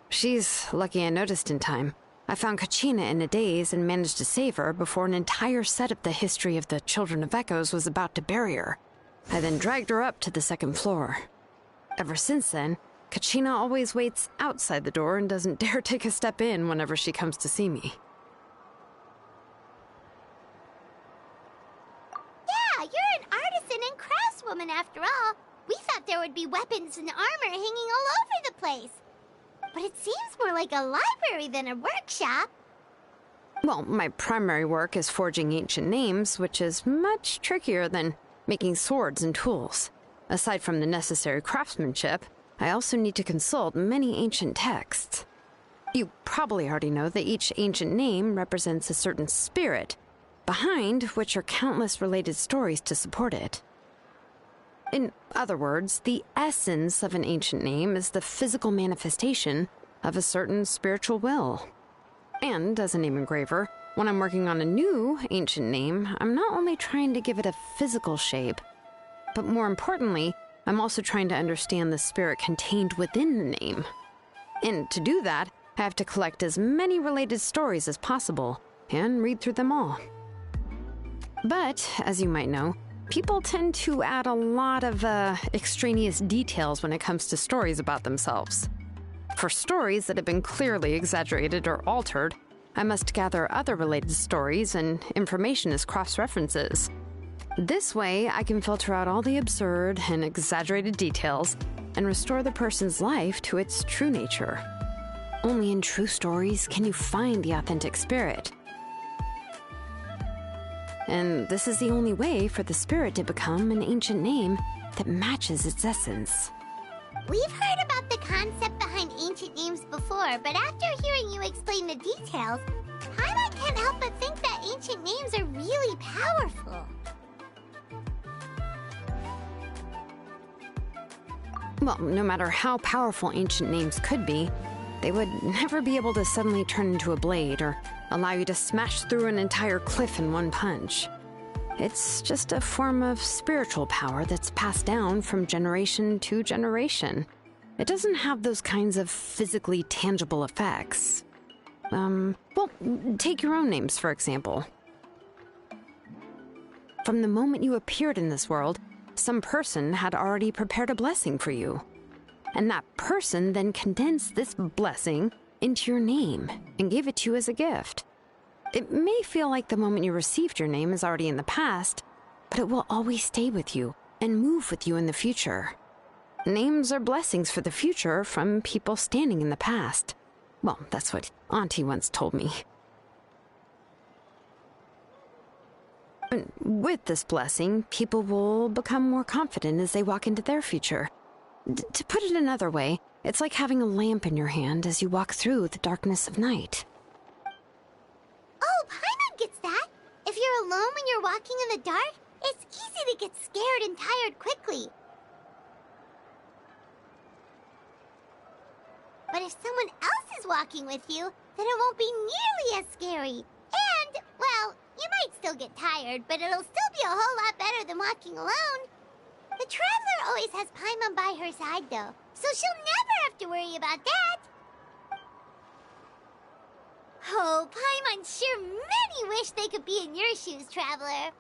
Speaker 3: She's lucky I noticed in time. I found Kachina in a daze and managed to save her before an entire set of the history of the Children of Echoes was about to bury her. I then dragged her up to the second floor. Ever since then, Kachina always waits outside the door and doesn't dare take a step in whenever she comes to see me.
Speaker 1: Yeah, you're an artisan and craftswoman after all. We thought there would be weapons and armor hanging all over the place. But it seems more like a library than a workshop.
Speaker 3: Well, my primary work is forging ancient names, which is much trickier than making swords and tools. Aside from the necessary craftsmanship, I also need to consult many ancient texts. You probably already know that each ancient name represents a certain spirit, behind which are countless related stories to support it. In other words, the essence of an ancient name is the physical manifestation of a certain spiritual will. And as a name engraver, when I'm working on a new ancient name, I'm not only trying to give it a physical shape, but more importantly, I'm also trying to understand the spirit contained within the name. And to do that, I have to collect as many related stories as possible and read through them all. But, as you might know, people tend to add a lot of extraneous details when it comes to stories about themselves. For stories that have been clearly exaggerated or altered, I must gather other related stories and information as cross-references. This way, I can filter out all the absurd and exaggerated details and restore the person's life to its true nature. Only in true stories can you find the authentic spirit. And this is the only way for the spirit to become an ancient name that matches its essence.
Speaker 1: We've heard about the concept behind ancient names before, but after hearing you explain the details, Paimon can't help but think that ancient names are really powerful.
Speaker 3: Well, no matter how powerful ancient names could be, they would never be able to suddenly turn into a blade or allow you to smash through an entire cliff in one punch. It's just a form of spiritual power that's passed down from generation to generation. It doesn't have those kinds of physically tangible effects. Well, take your own names, for example. From the moment you appeared in this world, some person had already prepared a blessing for you. And that person then condensed this blessing into your name and gave it to you as a gift. It may feel like the moment you received your name is already in the past, but it will always stay with you and move with you in the future. Names are blessings for the future from people standing in the past. Well, that's what Auntie once told me. And with this blessing, people will become more confident as they walk into their future. To put it another way, it's like having a lamp in your hand as you walk through the darkness of night.
Speaker 1: Oh, Paimon gets that. If you're alone when you're walking in the dark, it's easy to get scared and tired quickly. But if someone else is walking with you, then it won't be nearly as scary. And, well, you might still get tired, but it'll still be a whole lot better than walking alone. The Traveler always has Paimon by her side, though, so she'll never have to worry about that. Oh, Paimon sure many wish they could be in your shoes, Traveler.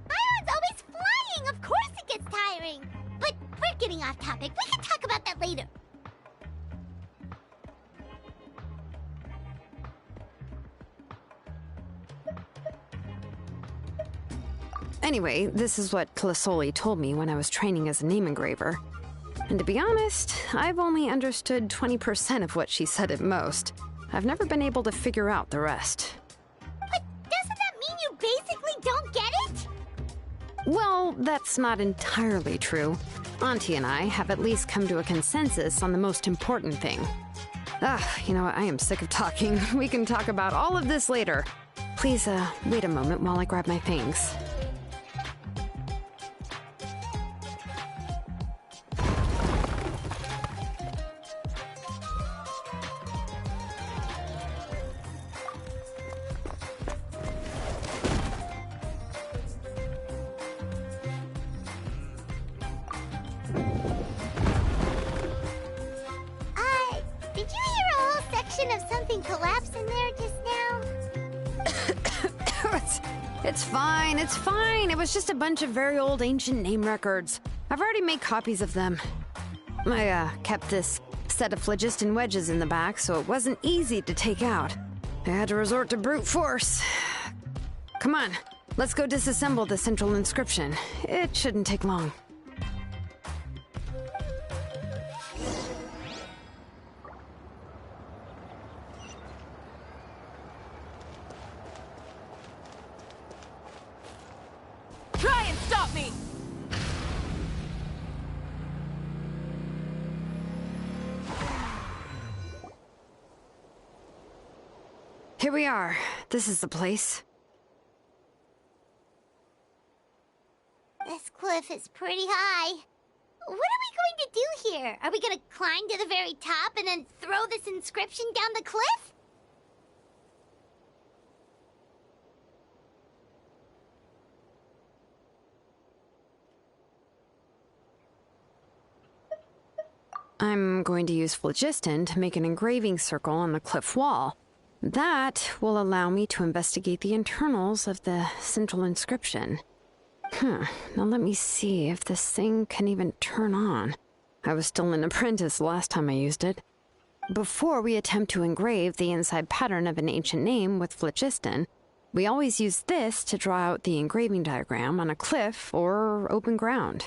Speaker 1: Paimon's always flying! Of course it gets tiring! But we're getting off topic. We can talk about that later.
Speaker 3: Anyway, this is what Plisoli told me when I was training as a name engraver. And to be honest, I've only understood 20% of what she said at most. I've never been able to figure out the rest.
Speaker 1: But doesn't that mean you basically don't get it?
Speaker 3: Well, that's not entirely true. Auntie and I have at least come to a consensus on the most important thing. You know what? I am sick of talking. We can talk about all of this later. Please, wait a moment while I grab my things.
Speaker 1: Did you hear a whole section of something collapse in there just now?
Speaker 3: It's fine, it's fine. It was just a bunch of very old ancient name records. I've already made copies of them. I kept this set of phlogiston wedges in the back, so it wasn't easy to take out. I had to resort to brute force. Come on, let's go disassemble the central inscription. It shouldn't take long.
Speaker 6: Try and stop me!
Speaker 3: Here we are. This is the place.
Speaker 1: cliff is pretty high. What are we going to do here? Are we gonna climb to the very top and then throw this inscription down the cliff?
Speaker 3: I'm going to use phlogiston to make an engraving circle on the cliff wall. That will allow me to investigate the internals of the central inscription. Now let me see if this thing can even turn on. I was still an apprentice last time I used it. Before we attempt to engrave the inside pattern of an ancient name with phlogiston, we always use this to draw out the engraving diagram on a cliff or open ground.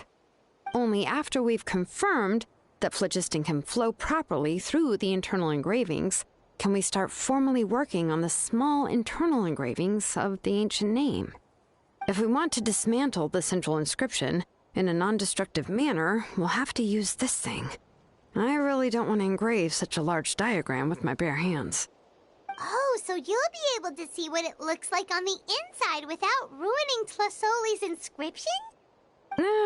Speaker 3: Only after we've confirmed that phlogiston can flow properly through the internal engravings can we start formally working on the small internal engravings of the ancient name. If we want to dismantle the central inscription in a non-destructive manner, we'll have to use this thing. I really don't want to engrave such a large diagram with my bare hands.
Speaker 1: Oh, so you'll be able to see what it looks like on the inside without ruining Tlasoli's inscription?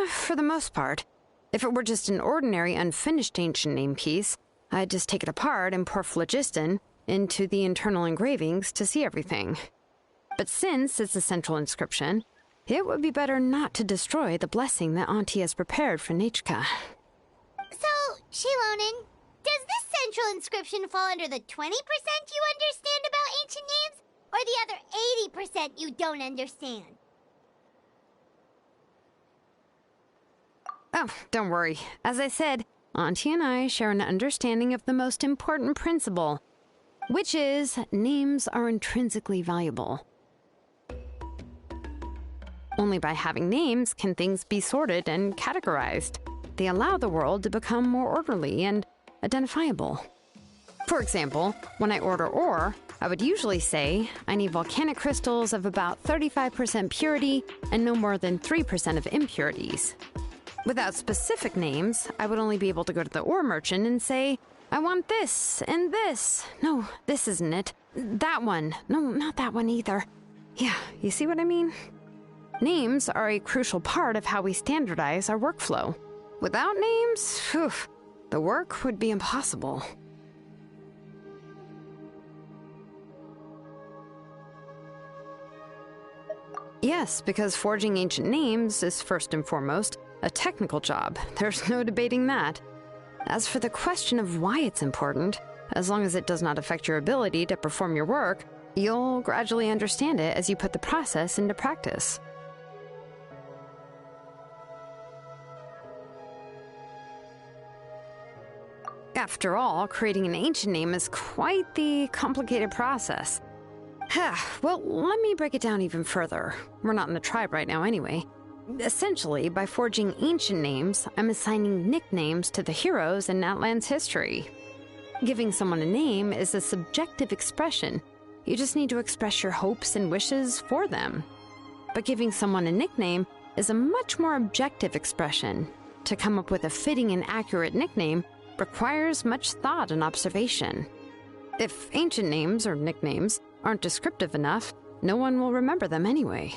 Speaker 3: For the most part. If it were just an ordinary unfinished ancient name piece, I'd just take it apart and pour phlogiston into the internal engravings to see everything. But since it's a central inscription, it would be better not to destroy the blessing that Auntie has prepared for Nichka.
Speaker 1: So, Shilonen, does this central inscription fall under the 20% you understand about ancient names, or the other 80% you don't understand?
Speaker 3: Oh, don't worry. As I said, Auntie and I share an understanding of the most important principle, which is names are intrinsically valuable. Only by having names can things be sorted and categorized. They allow the world to become more orderly and identifiable. For example, when I order ore, I would usually say I need volcanic crystals of about 35% purity and no more than 3% of impurities. Without specific names, I would only be able to go to the ore merchant and say, I want this and this. No, this isn't it. That one. No, not that one either. Yeah, you see what I mean? Names are a crucial part of how we standardize our workflow. Without names, the work would be impossible. Yes, because forging ancient names is first and foremost a technical job. There's no debating that. As for the question of why it's important, as long as it does not affect your ability to perform your work, you'll gradually understand it as you put the process into practice. After all, creating an ancient name is quite the complicated process. Well, let me break it down even further. We're not in the tribe right now anyway. Essentially, by forging ancient names, I'm assigning nicknames to the heroes in Natlan's history. Giving someone a name is a subjective expression. You just need to express your hopes and wishes for them. But giving someone a nickname is a much more objective expression. To come up with a fitting and accurate nickname requires much thought and observation. If ancient names or nicknames aren't descriptive enough, no one will remember them anyway.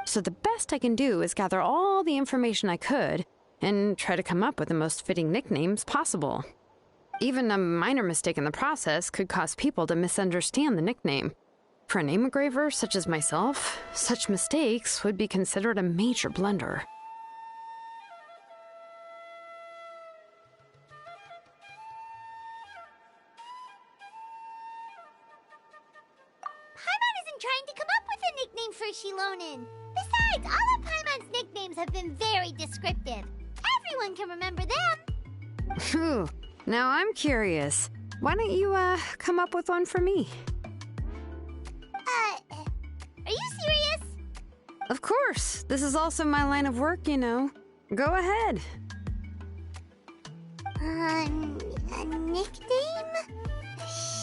Speaker 3: So the best I can do is gather all the information I could and try to come up with the most fitting nicknames possible. Even a minor mistake in the process could cause people to misunderstand the nickname. For a name engraver such as myself, such mistakes would be considered a major blunder.
Speaker 1: Paimon isn't trying to come up with a nickname for Shilonen. Besides, all of Paimon's nicknames have been very descriptive. Everyone can remember them.
Speaker 3: Phew. Now I'm curious. Why don't you, come up with one for me?
Speaker 1: Are you serious?
Speaker 3: Of course. This is also my line of work, you know. Go ahead.
Speaker 1: A nickname?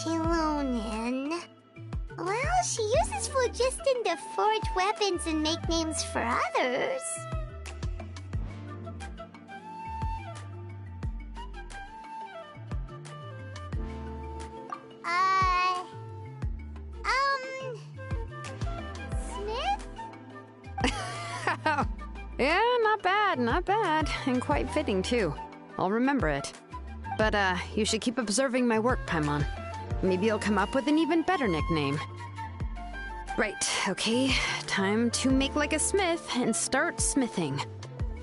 Speaker 1: Shilonen. Well, she uses phlogiston to forge weapons and make names for others.
Speaker 3: Smith? Yeah, not bad, and quite fitting too. I'll remember it. But, you should keep observing my work, Paimon. Maybe you'll come up with an even better nickname. Right, okay. Time to make like a smith and start smithing.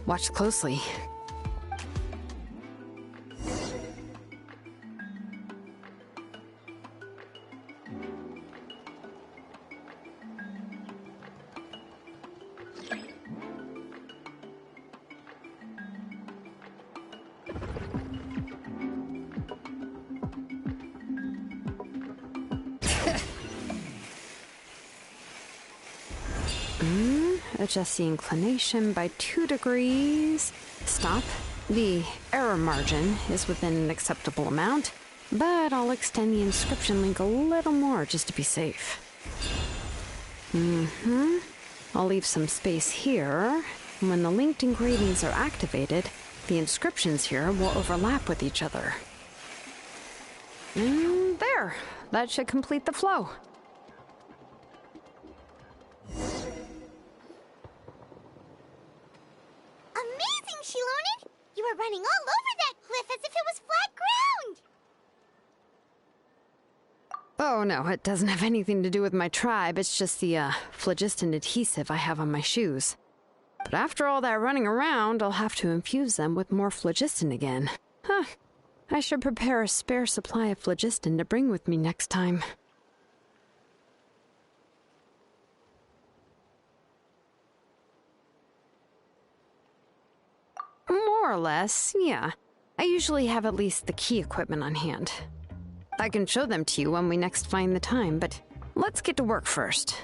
Speaker 3: Watch closely. Adjust the inclination by 2 degrees. Stop. The error margin is within an acceptable amount, but I'll extend the inscription link a little more just to be safe. I'll leave some space here. When the linked engravings are activated, the inscriptions here will overlap with each other. There. That should complete the flow.
Speaker 1: Amazing, Shilonen! You were running all over that cliff as if it was flat ground!
Speaker 3: Oh no, it doesn't have anything to do with my tribe. It's just the, phlogiston adhesive I have on my shoes. But after all that running around, I'll have to infuse them with more phlogiston again. Huh. I should prepare a spare supply of phlogiston to bring with me next time. More or less, yeah. I usually have at least the key equipment on hand. I can show them to you when we next find the time, but let's get to work first.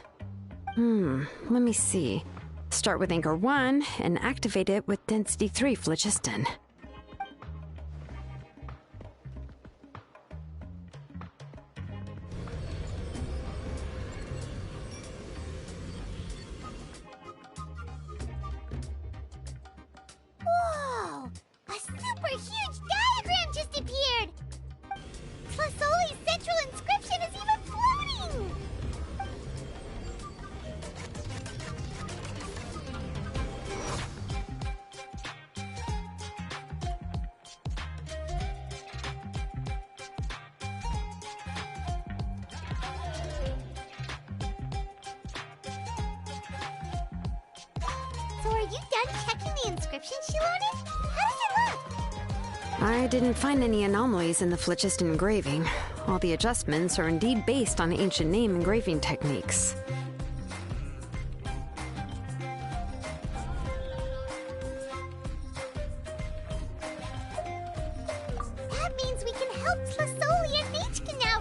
Speaker 3: Let me see. Start with Anchor 1 and activate it with Density 3 phlogiston.
Speaker 1: Whoa! A super huge diagram just appeared! Plasoli's central inscription is even floating! So are you done checking the inscription, Shilonen? How does it look?
Speaker 3: I didn't find any anomalies in the phlogiston engraving. All the adjustments are indeed based on ancient name engraving techniques.
Speaker 1: That means we can help Plasoli and Nechka now,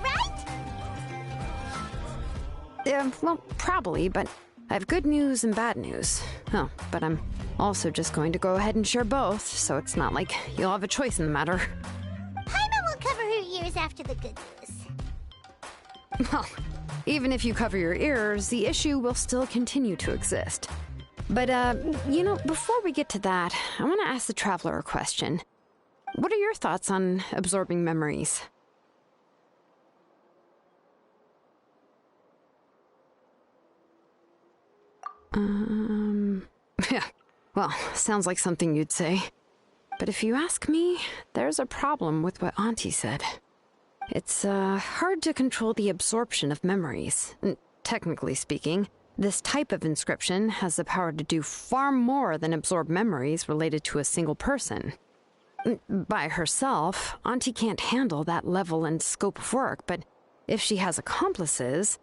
Speaker 1: right?
Speaker 3: Well, probably, but I have good news and bad news. Oh, but I'm also just going to go ahead and share both, so it's not like you'll have a choice in the matter.
Speaker 1: Paimon will cover her ears after the good news.
Speaker 3: Well, even if you cover your ears, the issue will still continue to exist. But, before we get to that, I want to ask the Traveler a question. What are your thoughts on absorbing memories? Yeah, well, sounds like something you'd say. But if you ask me, there's a problem with what Auntie said. It's, hard to control the absorption of memories. Technically speaking, this type of inscription has the power to do far more than absorb memories related to a single person. By herself, Auntie can't handle that level and scope of work, but if she has accomplices,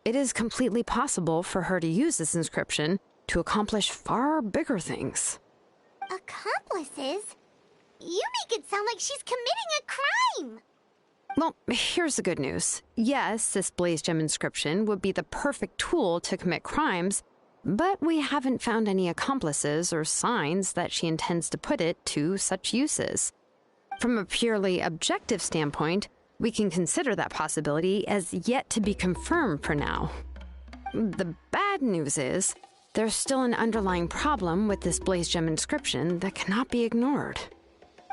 Speaker 3: it is completely possible for her to use this inscription to accomplish far bigger things.
Speaker 1: Accomplices? You make it sound like she's committing a crime!
Speaker 3: Well, here's the good news. Yes, this Blaze Gem inscription would be the perfect tool to commit crimes, but we haven't found any accomplices or signs that she intends to put it to such uses. From a purely objective standpoint, we can consider that possibility as yet to be confirmed for now. The bad news is, there's still an underlying problem with this Blaze Gem inscription that cannot be ignored.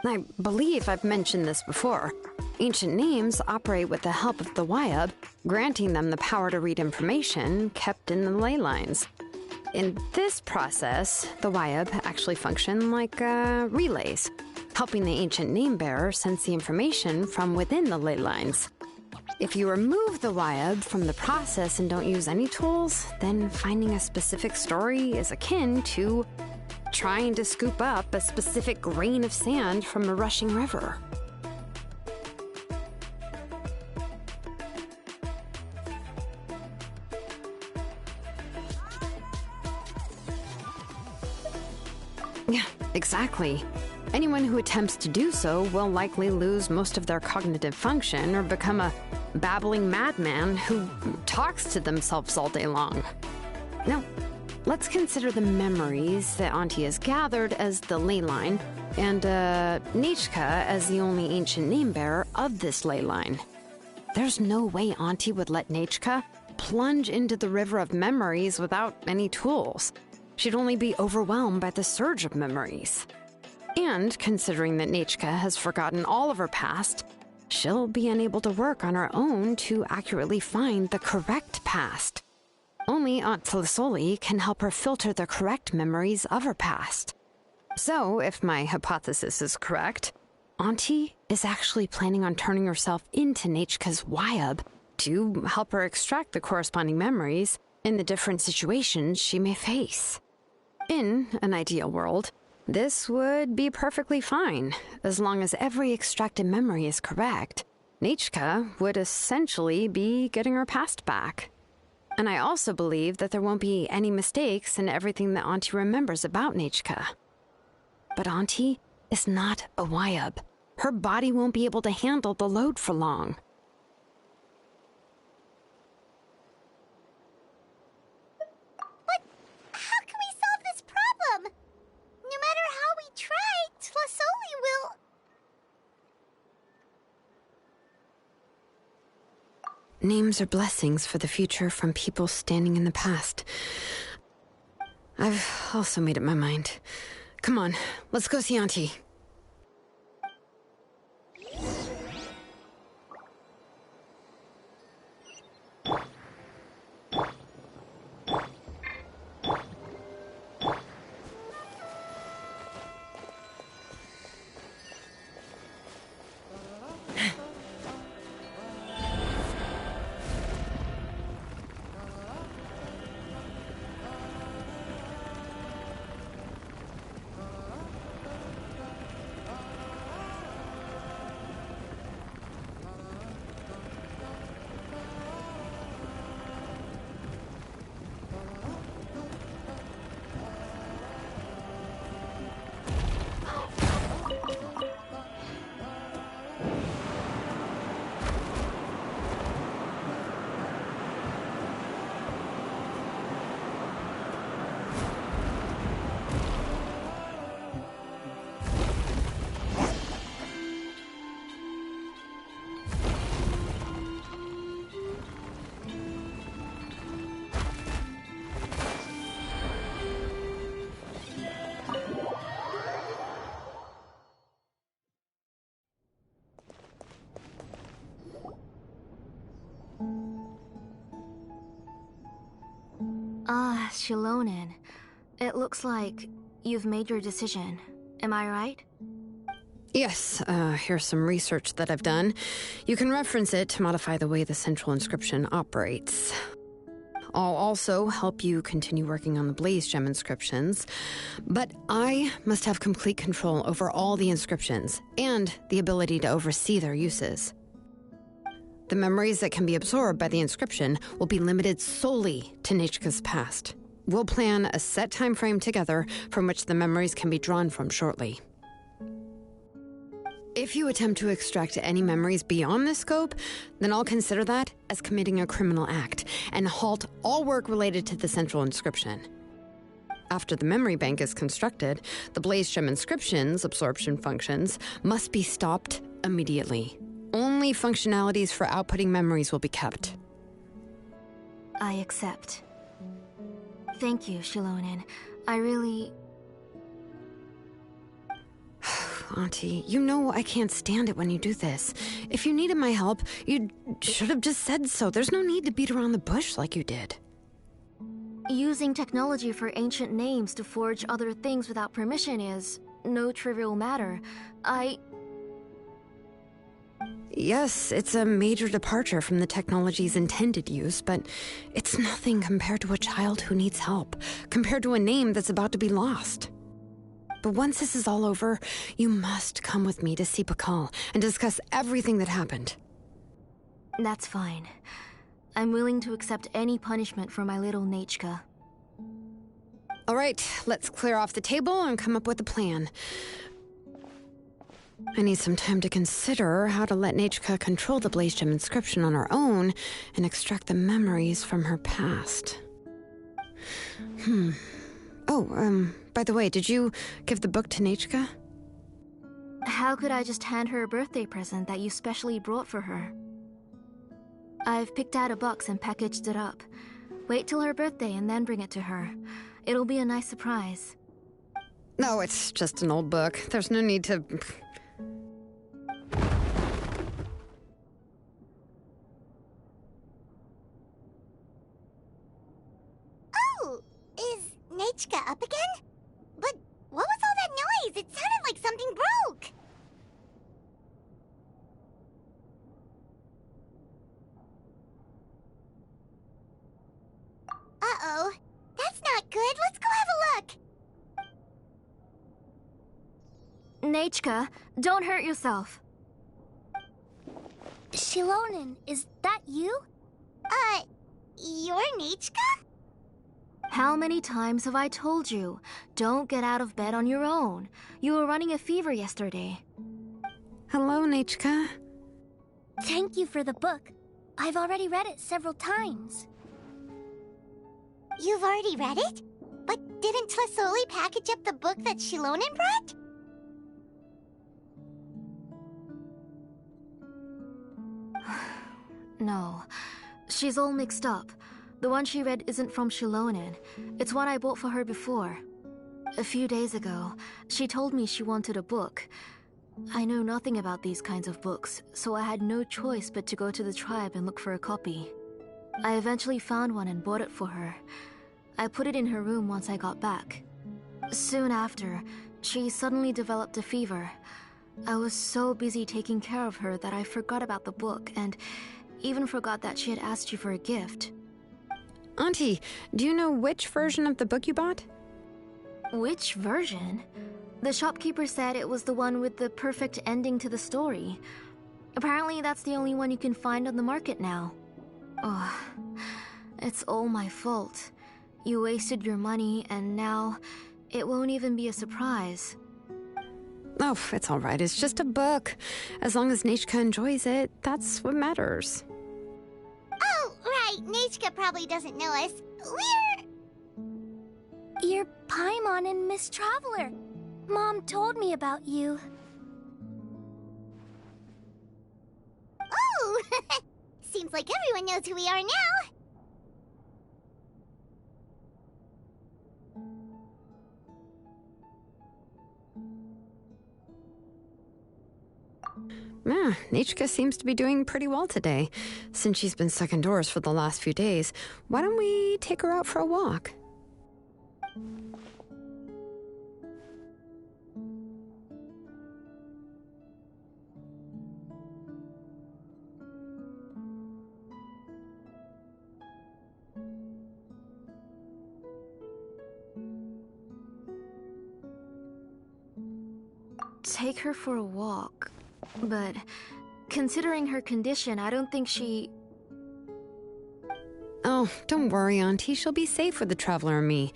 Speaker 3: I believe I've mentioned this before. Ancient names operate with the help of the Wyab, granting them the power to read information kept in the ley lines. In this process, the Wyab actually function like relays, helping the ancient name-bearer sense the information from within the ley lines. If you remove the Wyab from the process and don't use any tools, then finding a specific story is akin to trying to scoop up a specific grain of sand from a rushing river. Yeah, exactly. Anyone who attempts to do so will likely lose most of their cognitive function or become a babbling madman who talks to themselves all day long. Now, let's consider the memories that Auntie has gathered as the ley line, and Nichka as the only ancient name-bearer of this ley line. There's no way Auntie would let Nichka plunge into the river of memories without any tools. She'd only be overwhelmed by the surge of memories. And considering that Nichka has forgotten all of her past, she'll be unable to work on her own to accurately find the correct past. Only Aunt Plisoli can help her filter the correct memories of her past. So, if my hypothesis is correct, Auntie is actually planning on turning herself into Nichka's Wyab to help her extract the corresponding memories in the different situations she may face. In an ideal world, this would be perfectly fine. As long as every extracted memory is correct, Nichka would essentially be getting her past back. And I also believe that there won't be any mistakes in everything that Auntie remembers about Nichka. But Auntie is not a Wyab. Her body won't be able to handle the load for long.
Speaker 1: How can we solve this problem? No matter how we try, Tlasoli will...
Speaker 3: Names are blessings for the future from people standing in the past. I've also made up my mind. Come on, let's go see Auntie.
Speaker 4: Shilonen. It looks like you've made your decision. Am I right?
Speaker 3: Yes, here's some research that I've done. You can reference it to modify the way the central inscription operates. I'll also help you continue working on the Blaze Gem inscriptions, but I must have complete control over all the inscriptions and the ability to oversee their uses. The memories that can be absorbed by the inscription will be limited solely to Nichka's past. We'll plan a set time frame together from which the memories can be drawn from shortly. If you attempt to extract any memories beyond this scope, then I'll consider that as committing a criminal act and halt all work related to the central inscription. After the memory bank is constructed, the Blaze Gem inscription's absorption functions must be stopped immediately. Only functionalities for outputting memories will be kept.
Speaker 4: I accept. Thank you, Shilonen. I really...
Speaker 3: Auntie, you know I can't stand it when you do this. If you needed my help, you should have just said so. There's no need to beat around the bush like you did.
Speaker 4: Using technology for ancient names to forge other things without permission is no trivial matter.
Speaker 3: Yes, it's a major departure from the technology's intended use, but it's nothing compared to a child who needs help, compared to a name that's about to be lost. But once this is all over, you must come with me to see Pakal and discuss everything that happened.
Speaker 4: That's fine. I'm willing to accept any punishment for my little Nechka.
Speaker 3: All right, let's clear off the table and come up with a plan. I need some time to consider how to let Nechka control the Blaze Gem inscription on her own and extract the memories from her past. Oh, by the way, did you give the book to Nechka?
Speaker 4: How could I just hand her a birthday present that you specially brought for her? I've picked out a box and packaged it up. Wait till her birthday and then bring it to her. It'll be a nice surprise.
Speaker 3: No, it's just an old book. There's no need to...
Speaker 1: Oh! Is Nechka up again? But what was all that noise? It sounded like something broke! Uh-oh. That's not good. Let's go have a look.
Speaker 4: Nechka, don't hurt yourself.
Speaker 1: Shilonen, is that you? You're Nechka?
Speaker 4: How many times have I told you? Don't get out of bed on your own. You were running a fever yesterday.
Speaker 3: Hello, Nechka.
Speaker 1: Thank you for the book. I've already read it several times. You've already read it? But didn't Tlasoli package up the book that Shilonen brought?
Speaker 4: No. She's all mixed up. The one she read isn't from Shilonen. It's one I bought for her before. A few days ago, she told me she wanted a book. I know nothing about these kinds of books, so I had no choice but to go to the tribe and look for a copy. I eventually found one and bought it for her. I put it in her room once I got back. Soon after, she suddenly developed a fever. I was so busy taking care of her that I forgot about the book and even forgot that she had asked you for a gift.
Speaker 3: Auntie, do you know which version of the book you bought?
Speaker 4: Which version? The shopkeeper said it was the one with the perfect ending to the story. Apparently that's the only one you can find on the market now. Oh, it's all my fault. You wasted your money, and now it won't even be a surprise.
Speaker 3: Oh, it's all right. It's just a book. As long as Nechka enjoys it, that's what matters.
Speaker 1: Oh, right. Nechka probably doesn't know us. You're Paimon and Miss Traveler. Mom told me about you. Oh! Seems like everyone knows who we are now.
Speaker 3: Nechka seems to be doing pretty well today. Since she's been stuck indoors for the last few days, why don't we take her out for a walk?
Speaker 4: Take her for a walk. But considering her condition, I don't think she...
Speaker 3: Oh, don't worry, Auntie. She'll be safe with the Traveler and me.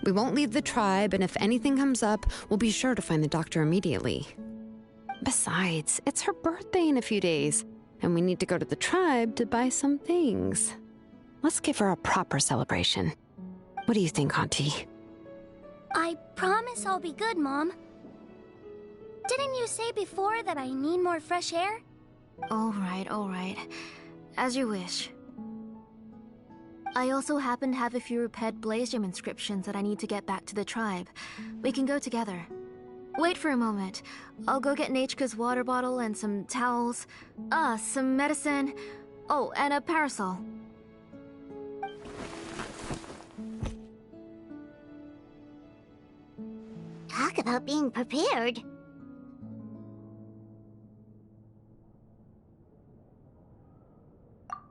Speaker 3: We won't leave the tribe, and if anything comes up, we'll be sure to find the doctor immediately. Besides, it's her birthday in a few days, and we need to go to the tribe to buy some things. Let's give her a proper celebration. What do you think, Auntie?
Speaker 1: I promise I'll be good, Mom. Didn't you say before that I need more fresh air?
Speaker 4: All right. As you wish. I also happen to have a few repaired Blaze Gem inscriptions that I need to get back to the tribe. We can go together. Wait for a moment. I'll go get Nechka's water bottle and some towels. Some medicine. Oh, and a parasol.
Speaker 1: Talk about being prepared.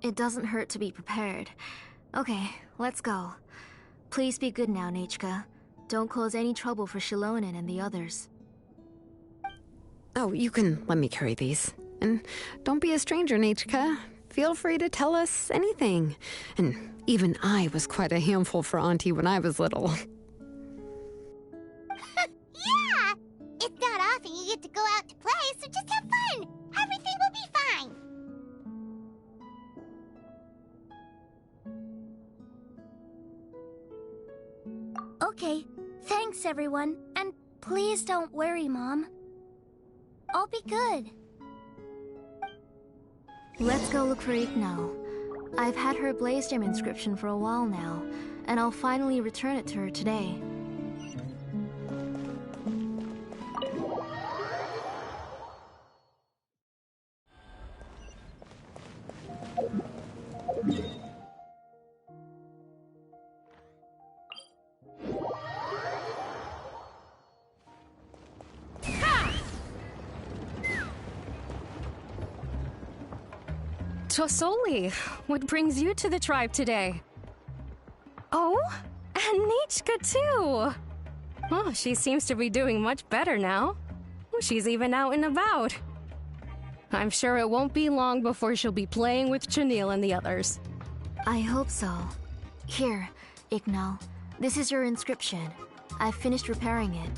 Speaker 4: It doesn't hurt to be prepared. Okay, let's go. Please be good now, Nichka. Don't cause any trouble for Shilonen and the others.
Speaker 3: Oh, you can let me carry these. And don't be a stranger, Nichka. Feel free to tell us anything. And even I was quite a handful for Auntie when I was little.
Speaker 1: Yeah! It's not often you get to go out to play, so just have fun. Everything will be fine.
Speaker 7: Okay, thanks everyone. And please don't worry, Mom. I'll be good.
Speaker 4: Let's go look for Igno. I've had her Blaze Gem inscription for a while now, and I'll finally return it to her today.
Speaker 9: Tosoli, what brings you to the tribe today? Oh, and Nichka too! Oh, she seems to be doing much better now. She's even out and about. I'm sure it won't be long before she'll be playing with Chanil and the others.
Speaker 4: I hope so. Here, Igno. This is your inscription. I've finished repairing it.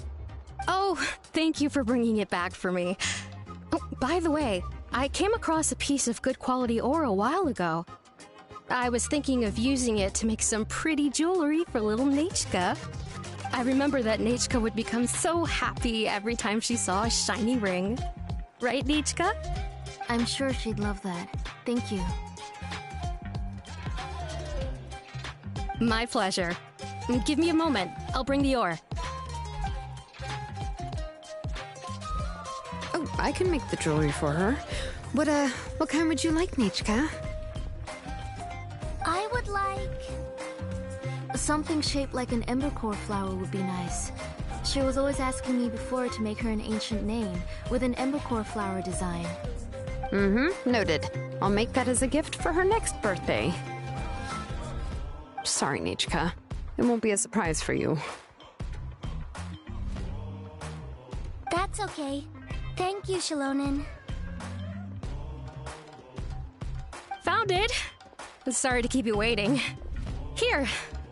Speaker 9: Oh, thank you for bringing it back for me. Oh, by the way, I came across a piece of good quality ore a while ago. I was thinking of using it to make some pretty jewelry for little Nichka. I remember that Nichka would become so happy every time she saw a shiny ring. Right, Nichka?
Speaker 4: I'm sure she'd love that. Thank you.
Speaker 9: My pleasure. Give me a moment. I'll bring the ore.
Speaker 3: Oh, I can make the jewelry for her. What kind would you like, Nichka?
Speaker 7: I would like...
Speaker 4: Something shaped like an embercore flower would be nice. She was always asking me before to make her an ancient name with an embercore flower design.
Speaker 3: Mm-hmm, noted. I'll make that as a gift for her next birthday. Sorry, Nichka. It won't be a surprise for you.
Speaker 7: That's okay. Thank you, Shilonen.
Speaker 9: Found it! Sorry to keep you waiting. Here,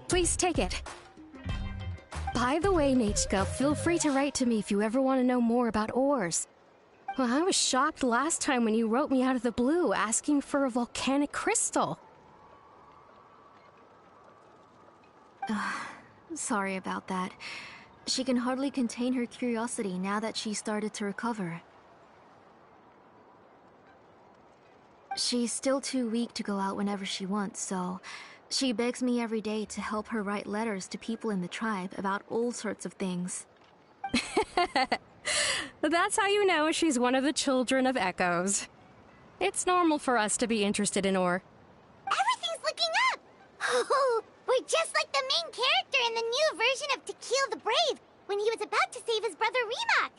Speaker 9: please take it. By the way, Nichka, feel free to write to me if you ever want to know more about ores. Well, I was shocked last time when you wrote me out of the blue asking for a volcanic crystal.
Speaker 4: Sorry about that. She can hardly contain her curiosity now that she started to recover. She's still too weak to go out whenever she wants, so she begs me every day to help her write letters to people in the tribe about all sorts of things.
Speaker 9: That's how you know she's one of the children of Echoes. It's normal for us to be interested in ore.
Speaker 1: Everything's looking up! Oh, we're just like the main character in the new version of To Kill the Brave, when he was about to save his brother Remak.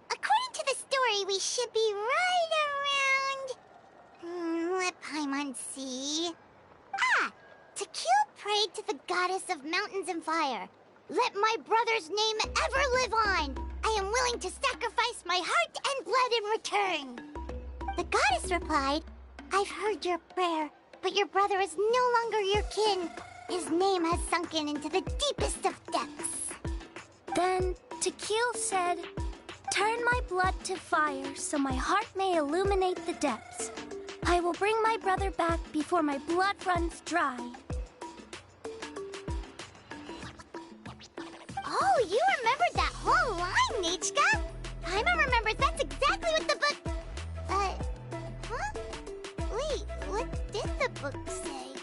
Speaker 1: According to the story, we should be right around... let Paimon see... Ah! To kill prayed to the goddess of mountains and fire. Let my brother's name ever live on. I am willing to sacrifice my heart and blood in return. The goddess replied, I've heard your prayer, but your brother is no longer your kin. His name has sunken into the deepest of depths.
Speaker 7: Then Tequil said, turn my blood to fire so my heart may illuminate the depths. I will bring my brother back before my blood runs dry.
Speaker 1: Oh, you remembered that whole line, Nichka! Paimon remembers that's exactly what the book... huh? Wait, what did the book say?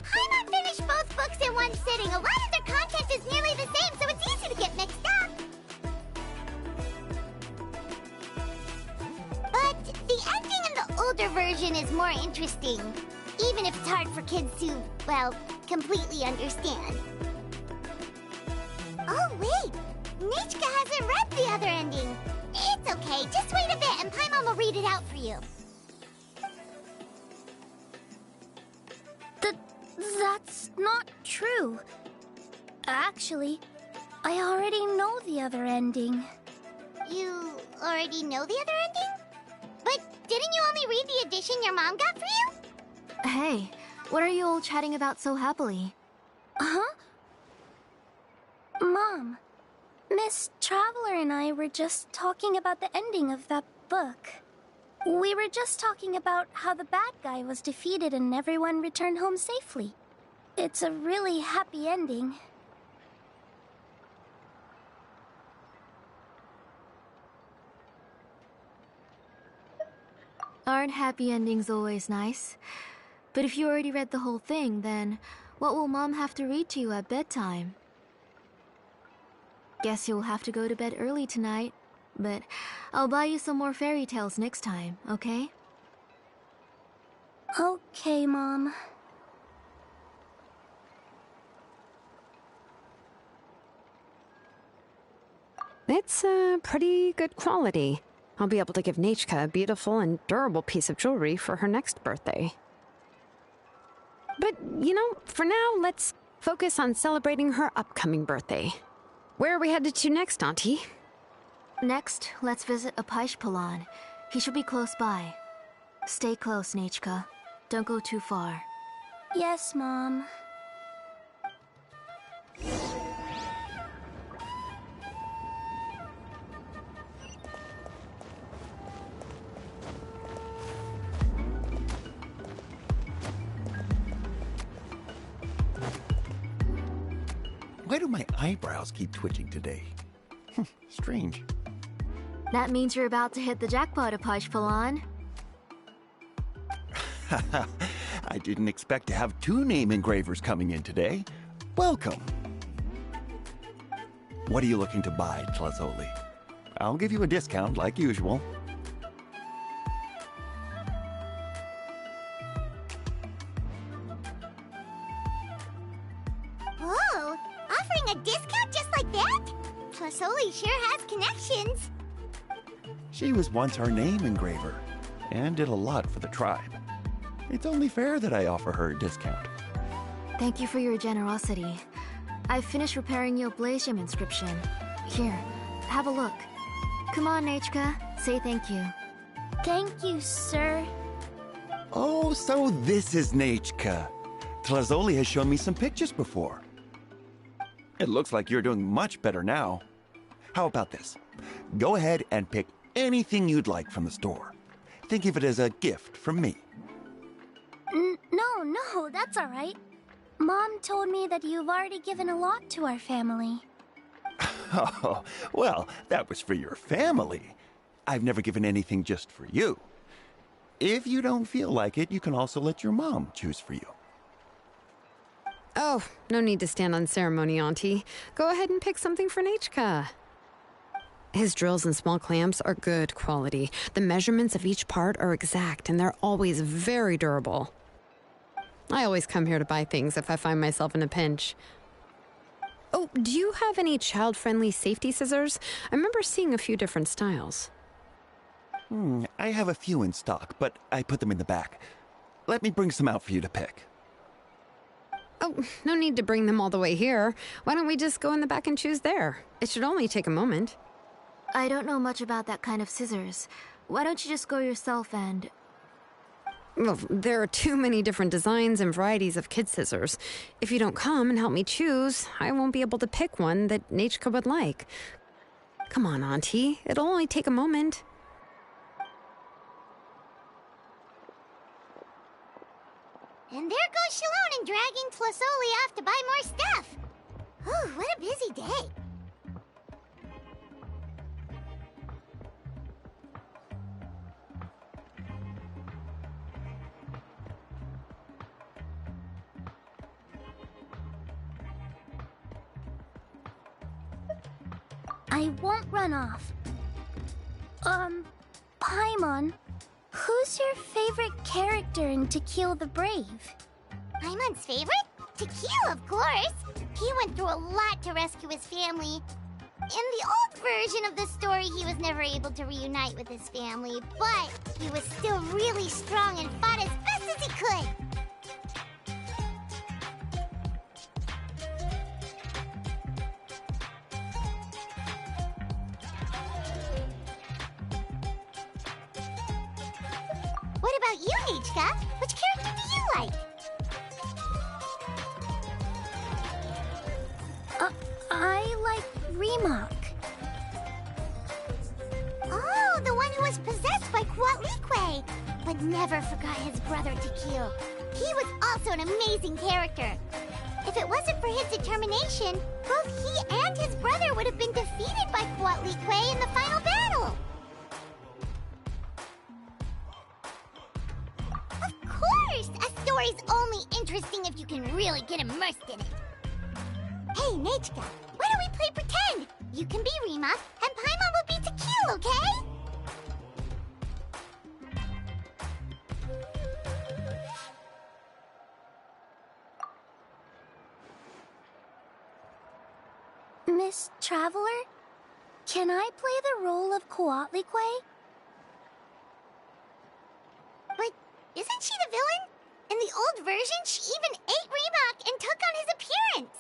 Speaker 1: Paimon finished both books in one sitting. A lot of their content is nearly the same, so it's easy to get mixed up. older version is more interesting, even if it's hard for kids to, well, completely understand. Oh, wait! Nichka hasn't read the other ending. It's okay, just wait a bit and Paimon will read it out for you.
Speaker 7: That's not true. Actually, I already know the other ending.
Speaker 1: You already know the other ending? But didn't you only read the edition your mom got for you?
Speaker 4: Hey, what are you all chatting about so happily?
Speaker 7: Huh? Mom, Miss Traveler and I were just talking about the ending of that book. We were just talking about how the bad guy was defeated and everyone returned home safely. It's a really happy ending.
Speaker 4: Aren't happy endings always nice? But if you already read the whole thing, then what will Mom have to read to you at bedtime? Guess you'll have to go to bed early tonight, but I'll buy you some more fairy tales next time, okay?
Speaker 7: Okay, Mom.
Speaker 3: It's pretty good quality. I'll be able to give Nichka a beautiful and durable piece of jewelry for her next birthday. But, you know, for now, let's focus on celebrating her upcoming birthday. Where are we headed to next, Auntie?
Speaker 4: Next, let's visit Apaish Palan. He should be close by. Stay close, Nichka. Don't go too far.
Speaker 7: Yes, Mom.
Speaker 10: Why do my eyebrows keep twitching today? Strange.
Speaker 4: That means you're about to hit the jackpot, Apaish Palan.
Speaker 10: I didn't expect to have 2 name engravers coming in today. Welcome. What are you looking to buy, Tlazoli? I'll give you a discount like usual.
Speaker 1: Whoa! Offering a discount just like that? Plasoli sure has connections.
Speaker 10: She was once our name engraver, and did a lot for the tribe. It's only fair that I offer her a discount.
Speaker 4: Thank you for your generosity. I've finished repairing your Blaze Gem inscription. Here, have a look. Come on, Nichka, say thank you.
Speaker 7: Thank you, sir.
Speaker 10: Oh, so this is Nichka. Tlazoli has shown me some pictures before. It looks like you're doing much better now. How about this? Go ahead and pick anything you'd like from the store. Think of it as a gift from me.
Speaker 7: No, that's all right. Mom told me that you've already given a lot to our family.
Speaker 10: Oh, well, that was for your family. I've never given anything just for you. If you don't feel like it, you can also let your mom choose for you.
Speaker 3: Oh, no need to stand on ceremony, Auntie. Go ahead and pick something for Nichka. His drills and small clamps are good quality. The measurements of each part are exact, and they're always very durable. I always come here to buy things if I find myself in a pinch. Oh, do you have any child-friendly safety scissors? I remember seeing a few different styles.
Speaker 10: I have a few in stock, but I put them in the back. Let me bring some out for you to pick.
Speaker 3: Oh, no need to bring them all the way here. Why don't we just go in the back and choose there? It should only take a moment.
Speaker 4: I don't know much about that kind of scissors. Why don't you just go yourself and...
Speaker 3: Well, there are too many different designs and varieties of kid scissors. If you don't come and help me choose, I won't be able to pick one that Nichka would like. Come on, Auntie. It'll only take a moment.
Speaker 1: And there goes Shalon and dragging Tlasoli off to buy more stuff. Whew, what a busy day.
Speaker 7: I won't run off. Paimon, who Who's your favorite character in To Kill the Brave?
Speaker 1: Paimon's favorite? To Kill, of course. He went through a lot to rescue his family. In the old version of the story, he was never able to reunite with his family, but he was still really strong and fought as best as he could. What about you, Nichka? Which character do you like?
Speaker 7: I like Remark.
Speaker 1: Oh, the one who was possessed by Kuatlique, but never forgot his brother Tequil. He was also an amazing character. If it wasn't for his determination, both he and his brother would have been defeated by Kuatlique in the final battle. Of course! A story's only interesting if you can really get immersed in it. Hey, Nichka, why don't we play pretend? You can be Rima, and Paimon will be Tequil, okay?
Speaker 7: Miss Traveler, can I play the role of Kuatlique?
Speaker 1: But isn't she the villain? In the old version, she even ate Reebok and took on his appearance.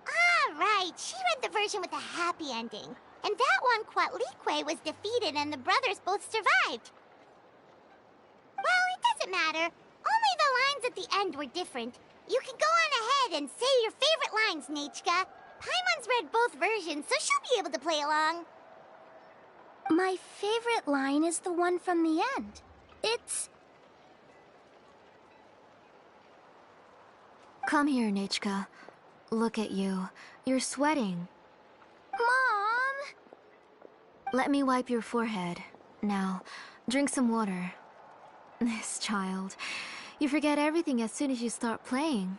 Speaker 1: Ah, right. She read the version with a happy ending. And that one, Kuatlique was defeated and the brothers both survived. Well, it doesn't matter. Only the lines at the end were different. You can go on ahead and say your favorite lines, Nichka. Paimon's read both versions, so she'll be able to play along.
Speaker 7: My favorite line is the one from the end. It's...
Speaker 4: Come here, Nichka. Look at you. You're sweating.
Speaker 7: Mom!
Speaker 4: Let me wipe your forehead. Now, drink some water. This child. You forget everything as soon as you start playing.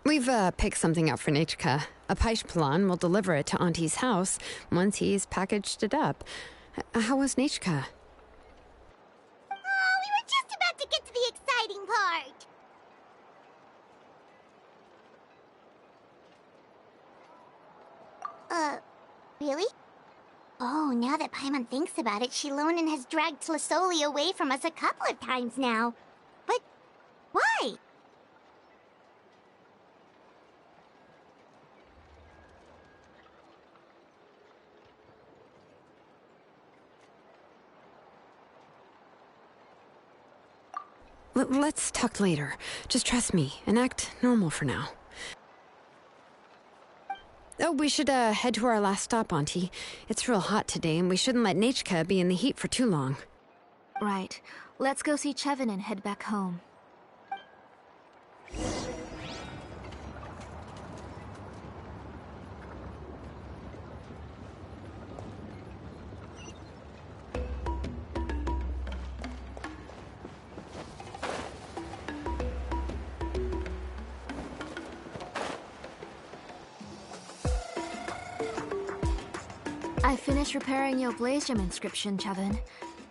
Speaker 3: We've picked something up for Nichka. A Paishpalan will deliver it to Auntie's house once he's packaged it up. How was Nichka?
Speaker 1: Oh, we were just about to get to the exciting part. Really? Oh, now that Paimon thinks about it, Shilonen has dragged Tlasoli away from us a couple of times now. But why?
Speaker 3: Let's talk later. Just trust me and act normal for now. Oh, we should head to our last stop, Auntie. It's real hot today, and we shouldn't let Nichka be in the heat for too long.
Speaker 4: Right. Let's go see Chevin and head back home. I finished repairing your Blaze Gem inscription, Chevin.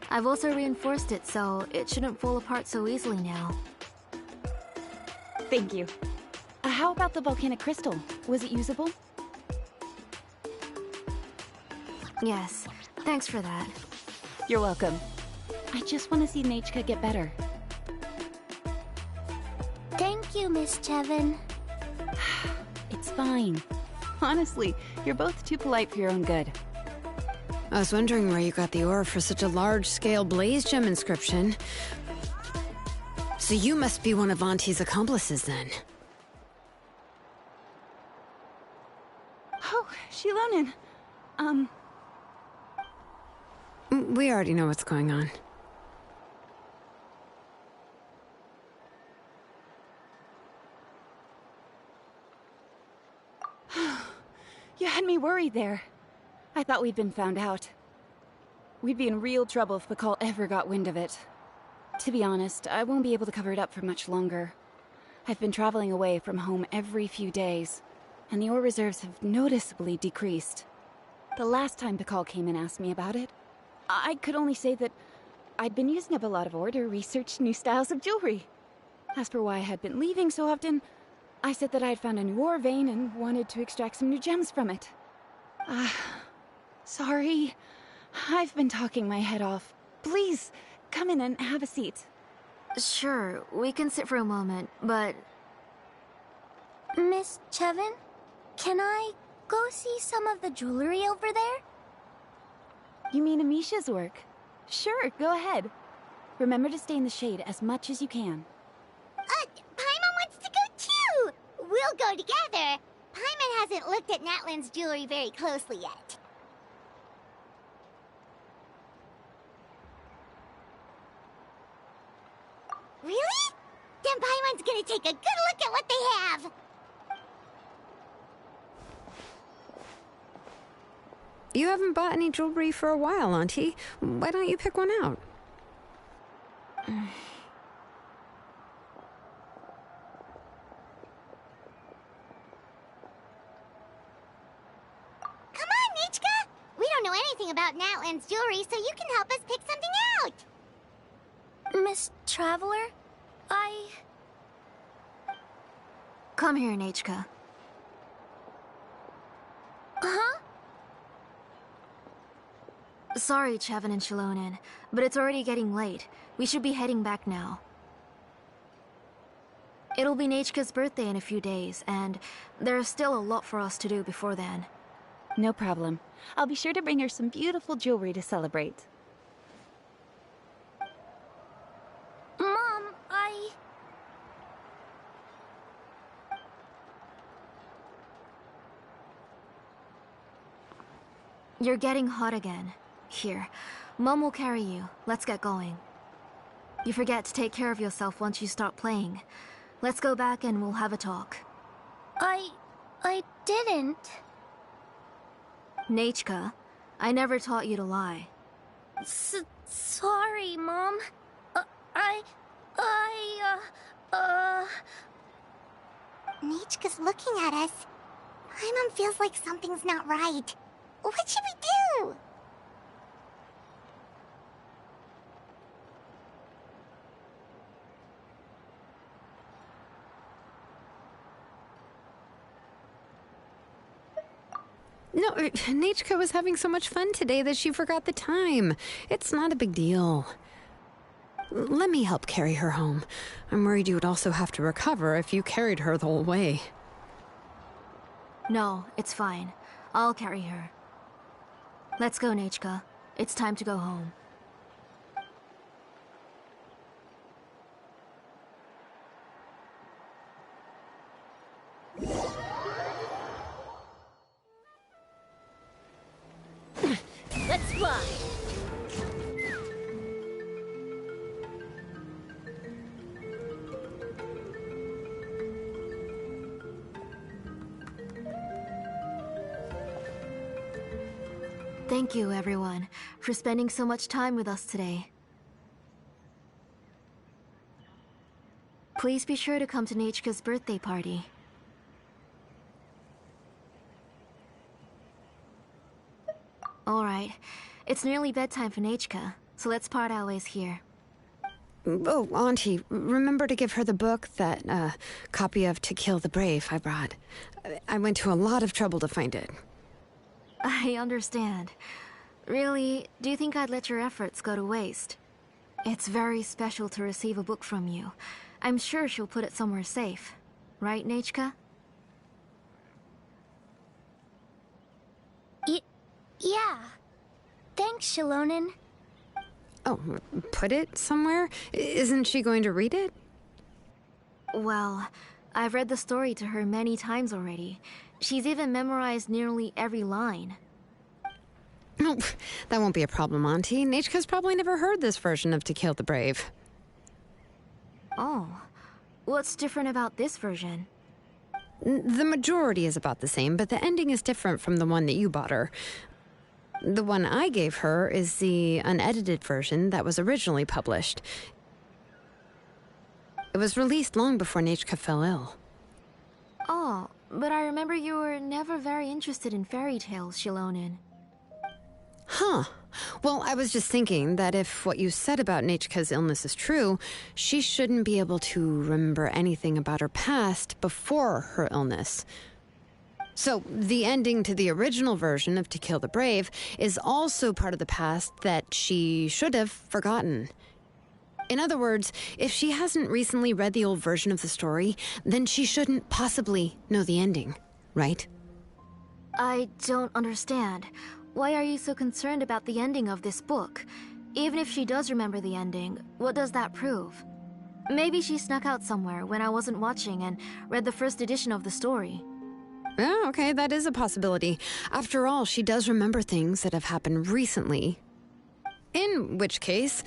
Speaker 4: I've also reinforced it, so it shouldn't fall apart so easily now.
Speaker 6: Thank you. How about the volcanic crystal? Was it usable?
Speaker 4: Yes, thanks for that.
Speaker 6: You're welcome. I just want to see Nichka get better.
Speaker 7: Thank you, Miss Chevin.
Speaker 6: It's fine. Honestly, you're both too polite for your own good.
Speaker 3: I was wondering where you got the ore for such a large-scale Blaze Gem inscription. So you must be one of Auntie's accomplices, then.
Speaker 6: Oh, Shilonen.
Speaker 3: We already know what's going on.
Speaker 6: You had me worried there. I thought we'd been found out. We'd be in real trouble if Bakal ever got wind of it. To be honest, I won't be able to cover it up for much longer. I've been traveling away from home every few days. and the ore reserves have noticeably decreased. The last time Pakal came and asked me about it, I could only say that I'd been using up a lot of ore to research new styles of jewelry. As for why I had been leaving so often, I said that I had found a new ore vein and wanted to extract some new gems from it. Sorry. I've been talking my head off. Please, come in and have a seat.
Speaker 4: Sure, we can sit for a moment, but...
Speaker 7: Miss Chevin, can I go see some of the jewelry over there?
Speaker 6: You mean Amisha's work? Sure, go ahead. Remember to stay in the shade as much as you can.
Speaker 1: Paimon wants to go too! We'll go together. Paimon hasn't looked at Natlan's jewelry very closely yet. Really? Then Paimon's gonna take a good look at what they have!
Speaker 3: You haven't bought any jewelry for a while, Auntie. Why don't you pick one out?
Speaker 1: Come on, Nichka! We don't know anything about Natlan's jewelry, so you can help us pick something out!
Speaker 7: Miss Traveler,
Speaker 4: Come here, Nachka.
Speaker 7: Huh?
Speaker 4: Sorry, Chevin and Shilonen, but it's already getting late. We should be heading back now. It'll be Nachka's birthday in a few days, and there's still a lot for us to do before then.
Speaker 6: No problem. I'll be sure to bring her some beautiful jewelry to celebrate.
Speaker 7: Mom,
Speaker 4: You're getting hot again. Here, Mom will carry you. Let's get going. You forget to take care of yourself once you start playing. Let's go back and we'll have a talk.
Speaker 7: I didn't.
Speaker 4: Nachka, I never taught you to lie.
Speaker 7: Sorry, Mom.
Speaker 1: Nichka's looking at us. Paimon feels like something's not right. What should we do?
Speaker 3: No, Nachka was having so much fun today that she forgot the time. It's not a big deal. Let me help carry her home. I'm worried you would also have to recover if you carried her the whole way.
Speaker 4: No, it's fine. I'll carry her. Let's go, Nachka. It's time to go home.
Speaker 1: Let's fly!
Speaker 4: Thank you, everyone, for spending so much time with us today. Please be sure to come to Nachka's birthday party. Alright, it's nearly bedtime for Nachka, so let's part our ways here.
Speaker 3: Oh, Auntie, remember to give her the book, that copy of To Kill the Brave I brought. I went to a lot of trouble to find it.
Speaker 4: I understand. Really, do you think I'd let your efforts go to waste? It's very special to receive a book from you. I'm sure she'll put it somewhere safe. Right, Nachka?
Speaker 7: Yeah. Thanks, Shilonen.
Speaker 3: Oh, put it somewhere? Isn't she going to read it?
Speaker 4: Well, I've read the story to her many times already. She's even memorized nearly every line.
Speaker 3: Oh, that won't be a problem, Auntie. Nachka's probably never heard this version of To Kill the Brave.
Speaker 4: Oh. What's different about this version?
Speaker 3: The majority is about the same, but the ending is different from the one that you bought her. The one I gave her is the unedited version that was originally published. It was released long before Nachka fell ill.
Speaker 4: Oh, But I remember you were never very interested in fairy tales, Shilonin.
Speaker 3: Huh. Well, I was just thinking that if what you said about Nechika's illness is true, she shouldn't be able to remember anything about her past before her illness. So, the ending to the original version of To Kill the Brave is also part of the past that she should have forgotten. In other words, if she hasn't recently read the old version of the story, then she shouldn't possibly know the ending, right?
Speaker 4: I don't understand. Why are you so concerned about the ending of this book? Even if she does remember the ending, what does that prove? Maybe she snuck out somewhere when I wasn't watching and read the first edition of the story.
Speaker 3: Yeah, okay, that is a possibility. After all, she does remember things that have happened recently. In which case,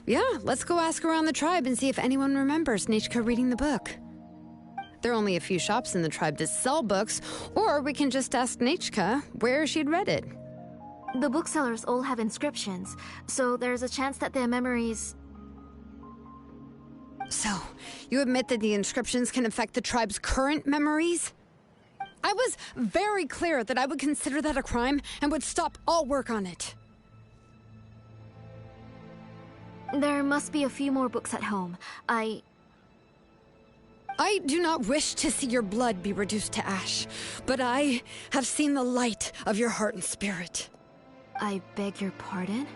Speaker 3: yeah, let's go ask around the tribe and see if anyone remembers Nechika reading the book. There are only a few shops in the tribe that sell books, or we can just ask Nechika where she'd read it.
Speaker 4: The booksellers all have inscriptions, so there's a chance that their memories...
Speaker 3: So, you admit that the inscriptions can affect the tribe's current memories? I was very clear that I would consider that a crime and would stop all work on it.
Speaker 4: There must be a few more books at home. I
Speaker 3: do not wish to see your blood be reduced to ash, but I have seen the light of your heart and spirit.
Speaker 4: I beg your pardon?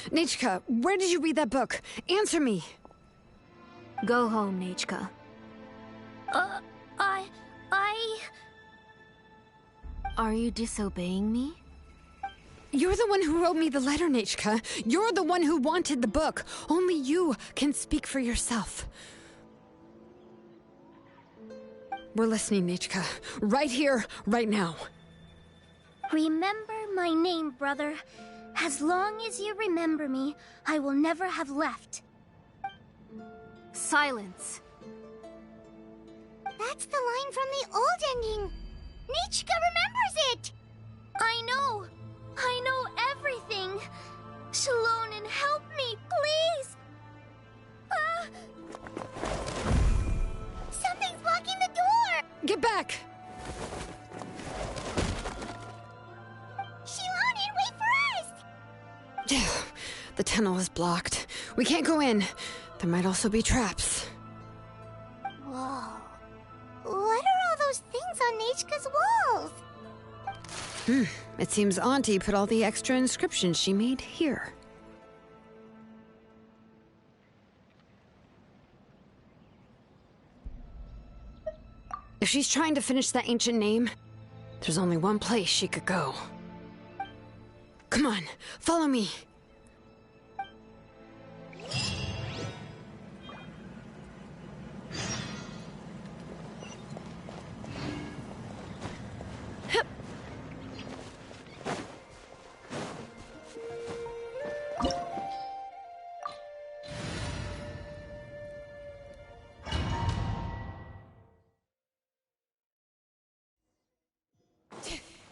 Speaker 3: Nechika, where did you read that book? Answer me.
Speaker 4: Go home, Nechika. Are you disobeying me?
Speaker 3: You're the one who wrote me the letter, Nechika. You're the one who wanted the book. Only you can speak for yourself. We're listening, Nechika. Right here, right now.
Speaker 7: Remember my name, brother. As long as you remember me, I will never have left.
Speaker 4: Silence.
Speaker 1: That's the line from the old ending. Nechika remembers it!
Speaker 7: I know everything. Shilonin, help me, please!
Speaker 1: Something's blocking the door!
Speaker 3: Get back!
Speaker 1: Shilonin, wait for us!
Speaker 3: The tunnel is blocked. We can't go in. There might also be traps.
Speaker 1: Whoa. What are all those things on Nechika's walls?
Speaker 3: It seems Auntie put all the extra inscriptions she made here. If she's trying to finish that ancient name, there's only one place she could go. Come on, follow me.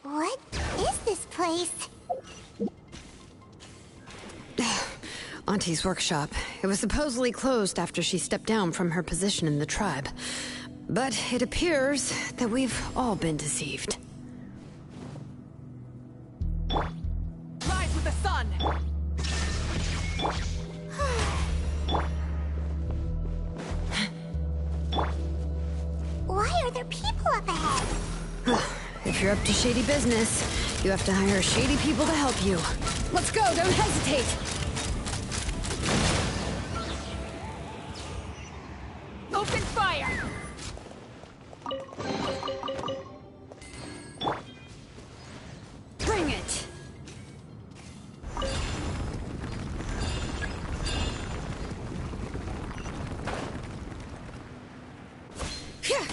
Speaker 1: What is this place?
Speaker 3: Auntie's workshop. It was supposedly closed after she stepped down from her position in the tribe. But it appears that we've all been deceived.
Speaker 5: Rise with the sun!
Speaker 1: Why are there people up ahead?
Speaker 3: If you're up to shady business, you have to hire shady people to help you. Let's go, don't hesitate!
Speaker 6: Open fire!
Speaker 3: Bring it! Yeah.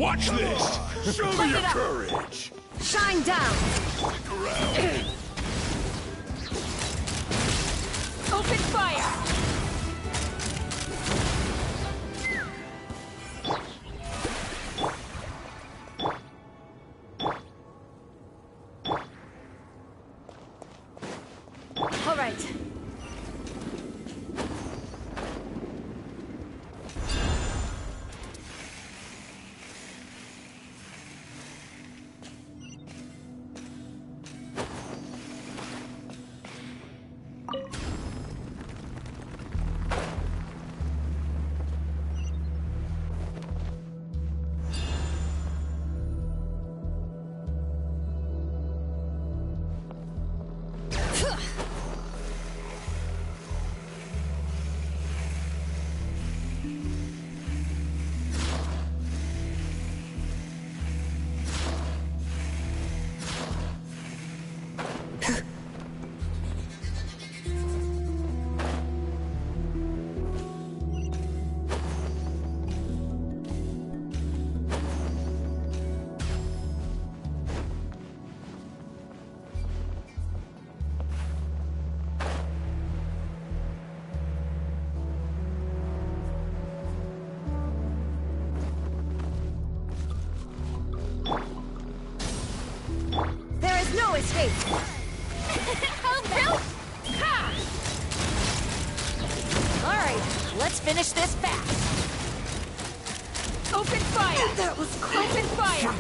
Speaker 11: Watch this! Show me your courage!
Speaker 9: Shine down!
Speaker 11: Stick around!
Speaker 9: Open fire! All right. No escape!
Speaker 12: Alright, let's finish this fast.
Speaker 9: Open fire! That was close. Open fire!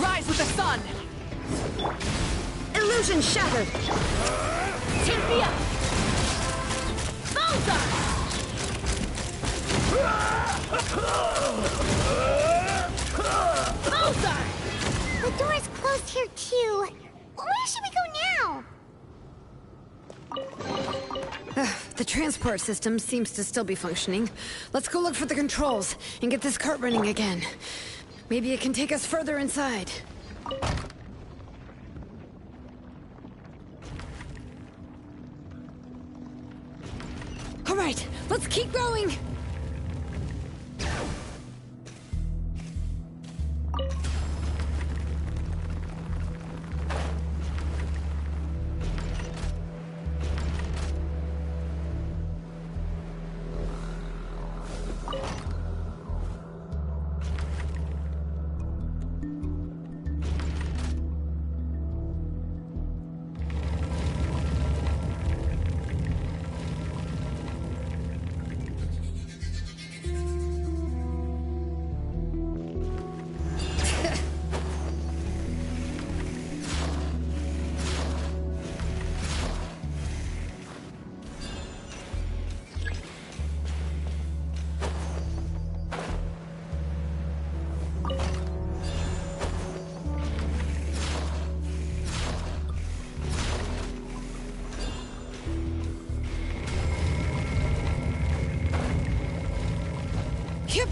Speaker 12: Rise with the sun!
Speaker 9: Illusion shattered!
Speaker 12: Tear me up! Bullseye! Bullseye!
Speaker 1: The door's closed here too. Where should we go now?
Speaker 3: The transport system seems to still be functioning. Let's go look for the controls and get this cart running again. Maybe it can take us further inside. All right, let's keep going! Yep.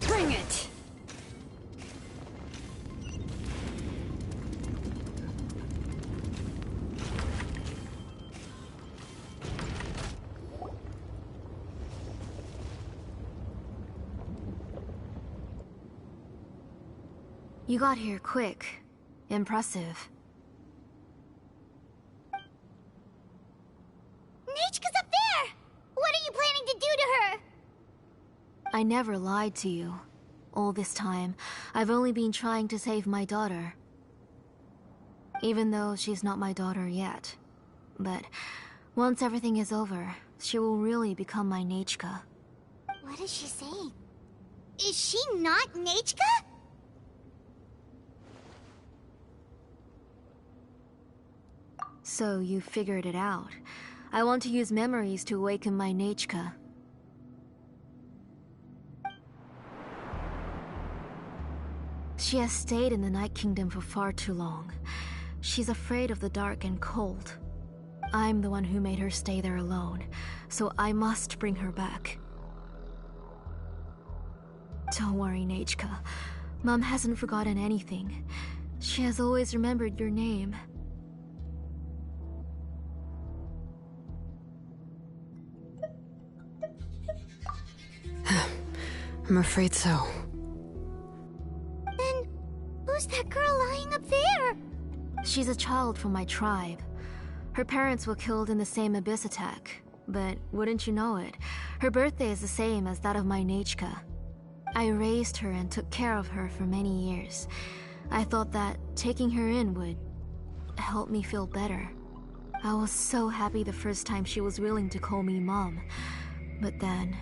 Speaker 3: Bring it!
Speaker 4: You got here quick. Impressive.
Speaker 1: Nechka's up there! What are you planning to do to her?
Speaker 4: I never lied to you. All this time, I've only been trying to save my daughter. Even though she's not my daughter yet. But once everything is over, she will really become my Nechka.
Speaker 1: What is she saying? Is she not Nechka?
Speaker 4: So you figured it out. I want to use memories to awaken my Nechka. She has stayed in the Night Kingdom for far too long. She's afraid of the dark and cold. I'm the one who made her stay there alone, so I must bring her back. Don't worry, Nechka. Mom hasn't forgotten anything. She has always remembered your name.
Speaker 3: I'm afraid so.
Speaker 1: Then, who's that girl lying up there?
Speaker 4: She's a child from my tribe. Her parents were killed in the same abyss attack. But wouldn't you know it, her birthday is the same as that of my Nechka. I raised her and took care of her for many years. I thought that taking her in would help me feel better. I was so happy the first time she was willing to call me Mom. But then,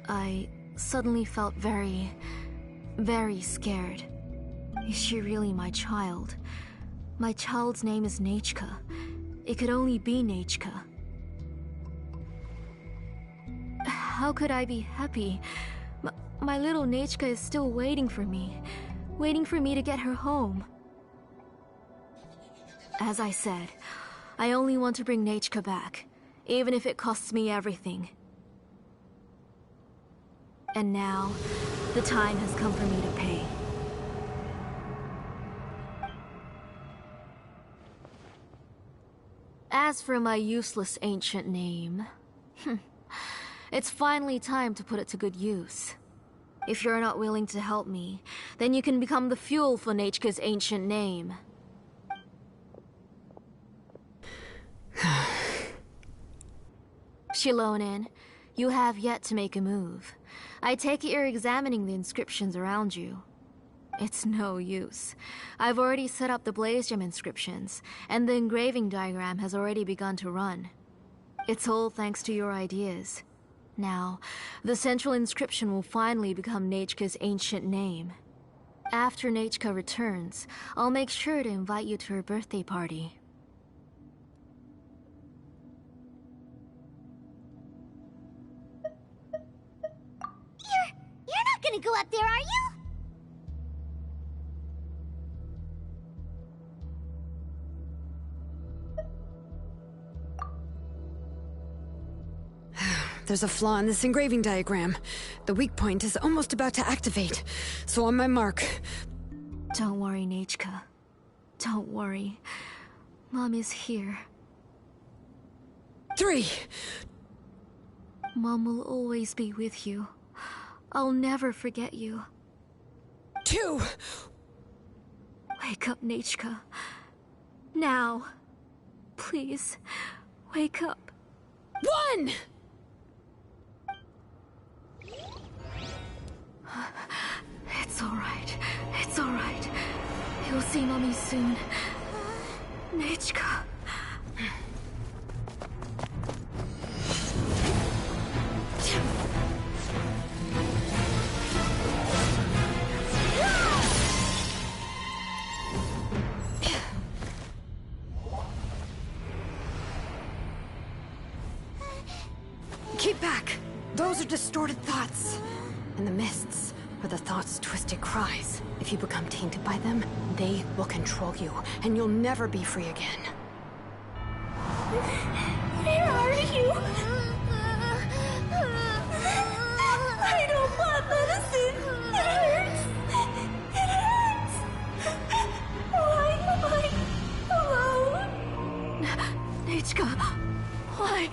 Speaker 4: I suddenly felt very, very scared. Is she really my child? My child's name is Nechka. It could only be Nechka. How could I be happy? My little Nechka is still waiting for me to get her home. As I said, I only want to bring Nechka back, even if it costs me everything. And now, the time has come for me to pay. As for my useless ancient name, it's finally time to put it to good use. If you're not willing to help me, then you can become the fuel for Nechka's ancient name. Shilonin, you have yet to make a move. I take it you're examining the inscriptions around you. It's no use. I've already set up the Blaze Gem inscriptions, and the engraving diagram has already begun to run. It's all thanks to your ideas. Now, the central inscription will finally become Nechka's ancient name. After Nechka returns, I'll make sure to invite you to her birthday party.
Speaker 1: You're not gonna go up there, are you?
Speaker 3: There's a flaw in this engraving diagram. The weak point is almost about to activate. So on my mark.
Speaker 4: Don't worry, Nechka. Don't worry. Mom is here.
Speaker 3: 3.
Speaker 4: Mom will always be with you. I'll never forget you.
Speaker 3: 2.
Speaker 4: Wake up, Nechka. Now. Please, wake up.
Speaker 3: 1!
Speaker 4: It's alright. It's alright. You'll see Mommy soon. Nechka.
Speaker 3: Keep back! Those are distorted thoughts. And the mists are the thoughts' twisted cries. If you become tainted by them, they will control you, and you'll never be free again.
Speaker 1: Where are you? I don't want medicine. It hurts. It hurts. Why am I alone?
Speaker 4: Nechka, why?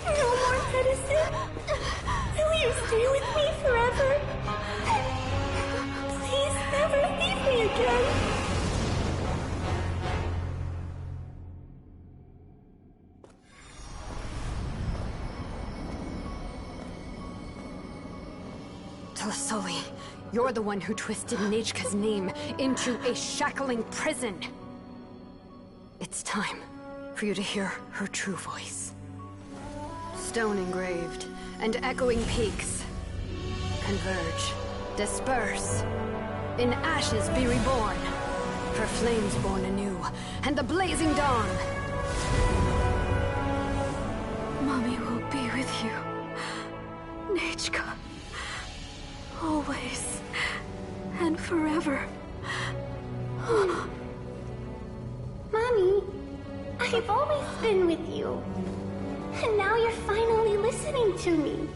Speaker 1: No more medicine. Will you stay with me forever? Please never leave me again.
Speaker 3: Tlasoli, you're the one who twisted Nechka's name into a shackling prison. It's time for you to hear her true voice. Stone engraved and echoing peaks. Converge, disperse. In ashes be reborn. For flames born anew, and the blazing dawn.
Speaker 4: Mommy will be with you. Nechka. Always. And forever.
Speaker 13: Mommy, I've always been with you. And now you're finally listening to me.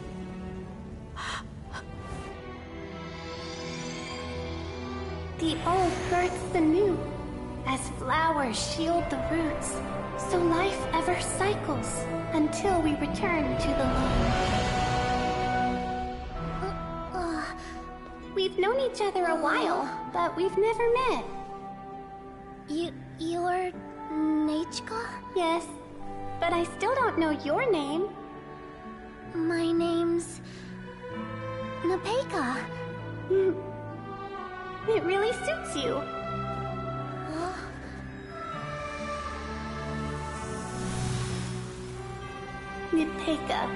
Speaker 13: The old births the new, as flowers shield the roots, so life ever cycles until we return to the loam. We've known each other a while, but we've never met.
Speaker 7: You're Nechka?
Speaker 13: Yes, but I still don't know your name.
Speaker 7: My name's Nepeka.
Speaker 13: It really suits you. Nepeka,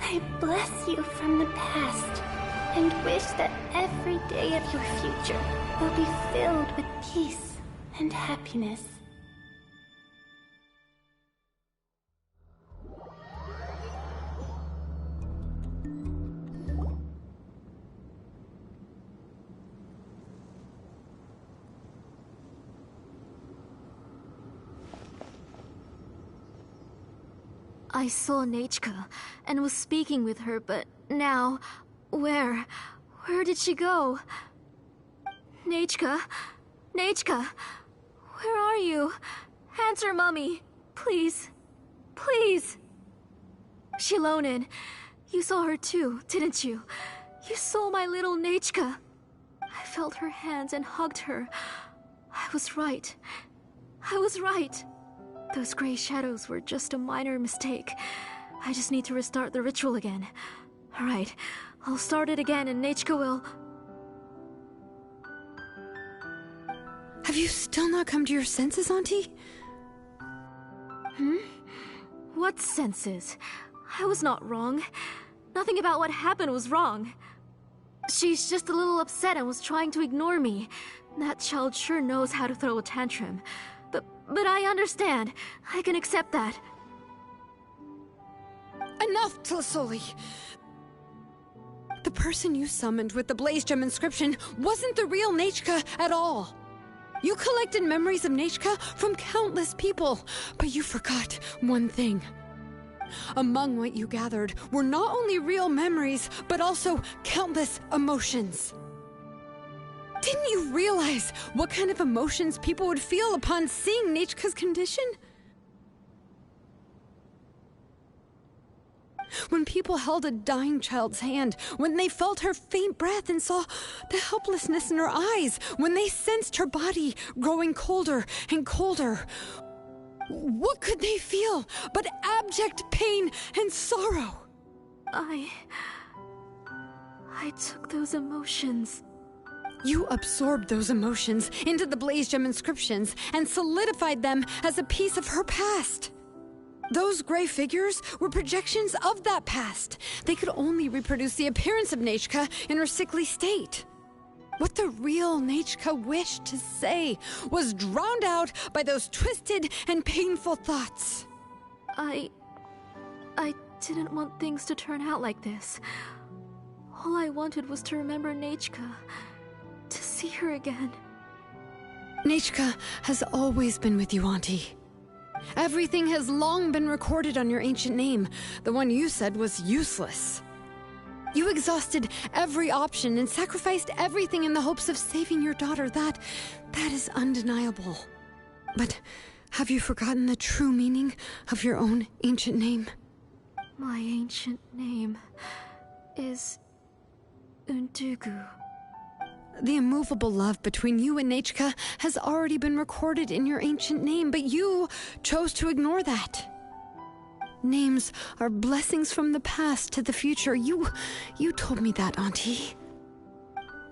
Speaker 13: I bless you from the past and wish that every day of your future will be filled with peace and happiness.
Speaker 4: I saw Nechka and was speaking with her, but now, where did she go? Nechka? Nechka? Where are you? Answer, Mommy. Please. Please. Shilonen, you saw her too, didn't you? You saw my little Nechka. I felt her hands and hugged her. I was right. I was right. Those gray shadows were just a minor mistake. I just need to restart the ritual again. Alright, I'll start it again and Nechka will...
Speaker 3: Have you still not come to your senses, Auntie?
Speaker 4: What senses? I was not wrong. Nothing about what happened was wrong. She's just a little upset and was trying to ignore me. That child sure knows how to throw a tantrum. But I understand. I can accept that.
Speaker 3: Enough, Tlasoli! The person you summoned with the Blaze Gem inscription wasn't the real Nechka at all. You collected memories of Nechka from countless people, but you forgot one thing. Among what you gathered were not only real memories, but also countless emotions. Didn't you realize what kind of emotions people would feel upon seeing Nechka's condition? When people held a dying child's hand, when they felt her faint breath and saw the helplessness in her eyes, when they sensed her body growing colder and colder, what could they feel but abject pain and sorrow?
Speaker 4: I took those emotions.
Speaker 3: You absorbed those emotions into the Blaze Gem inscriptions and solidified them as a piece of her past. Those gray figures were projections of that past. They could only reproduce the appearance of Nechka in her sickly state. What the real Nechka wished to say was drowned out by those twisted and painful thoughts.
Speaker 4: I didn't want things to turn out like this. All I wanted was to remember Nechka. To see her again.
Speaker 3: Nechka has always been with you, Auntie. Everything has long been recorded on your ancient name. The one you said was useless. You exhausted every option and sacrificed everything in the hopes of saving your daughter. That is undeniable. But have you forgotten the true meaning of your own ancient name?
Speaker 4: My ancient name is Undugu.
Speaker 3: The immovable love between you and Nechka has already been recorded in your ancient name, but you chose to ignore that. Names are blessings from the past to the future. You told me that, Auntie.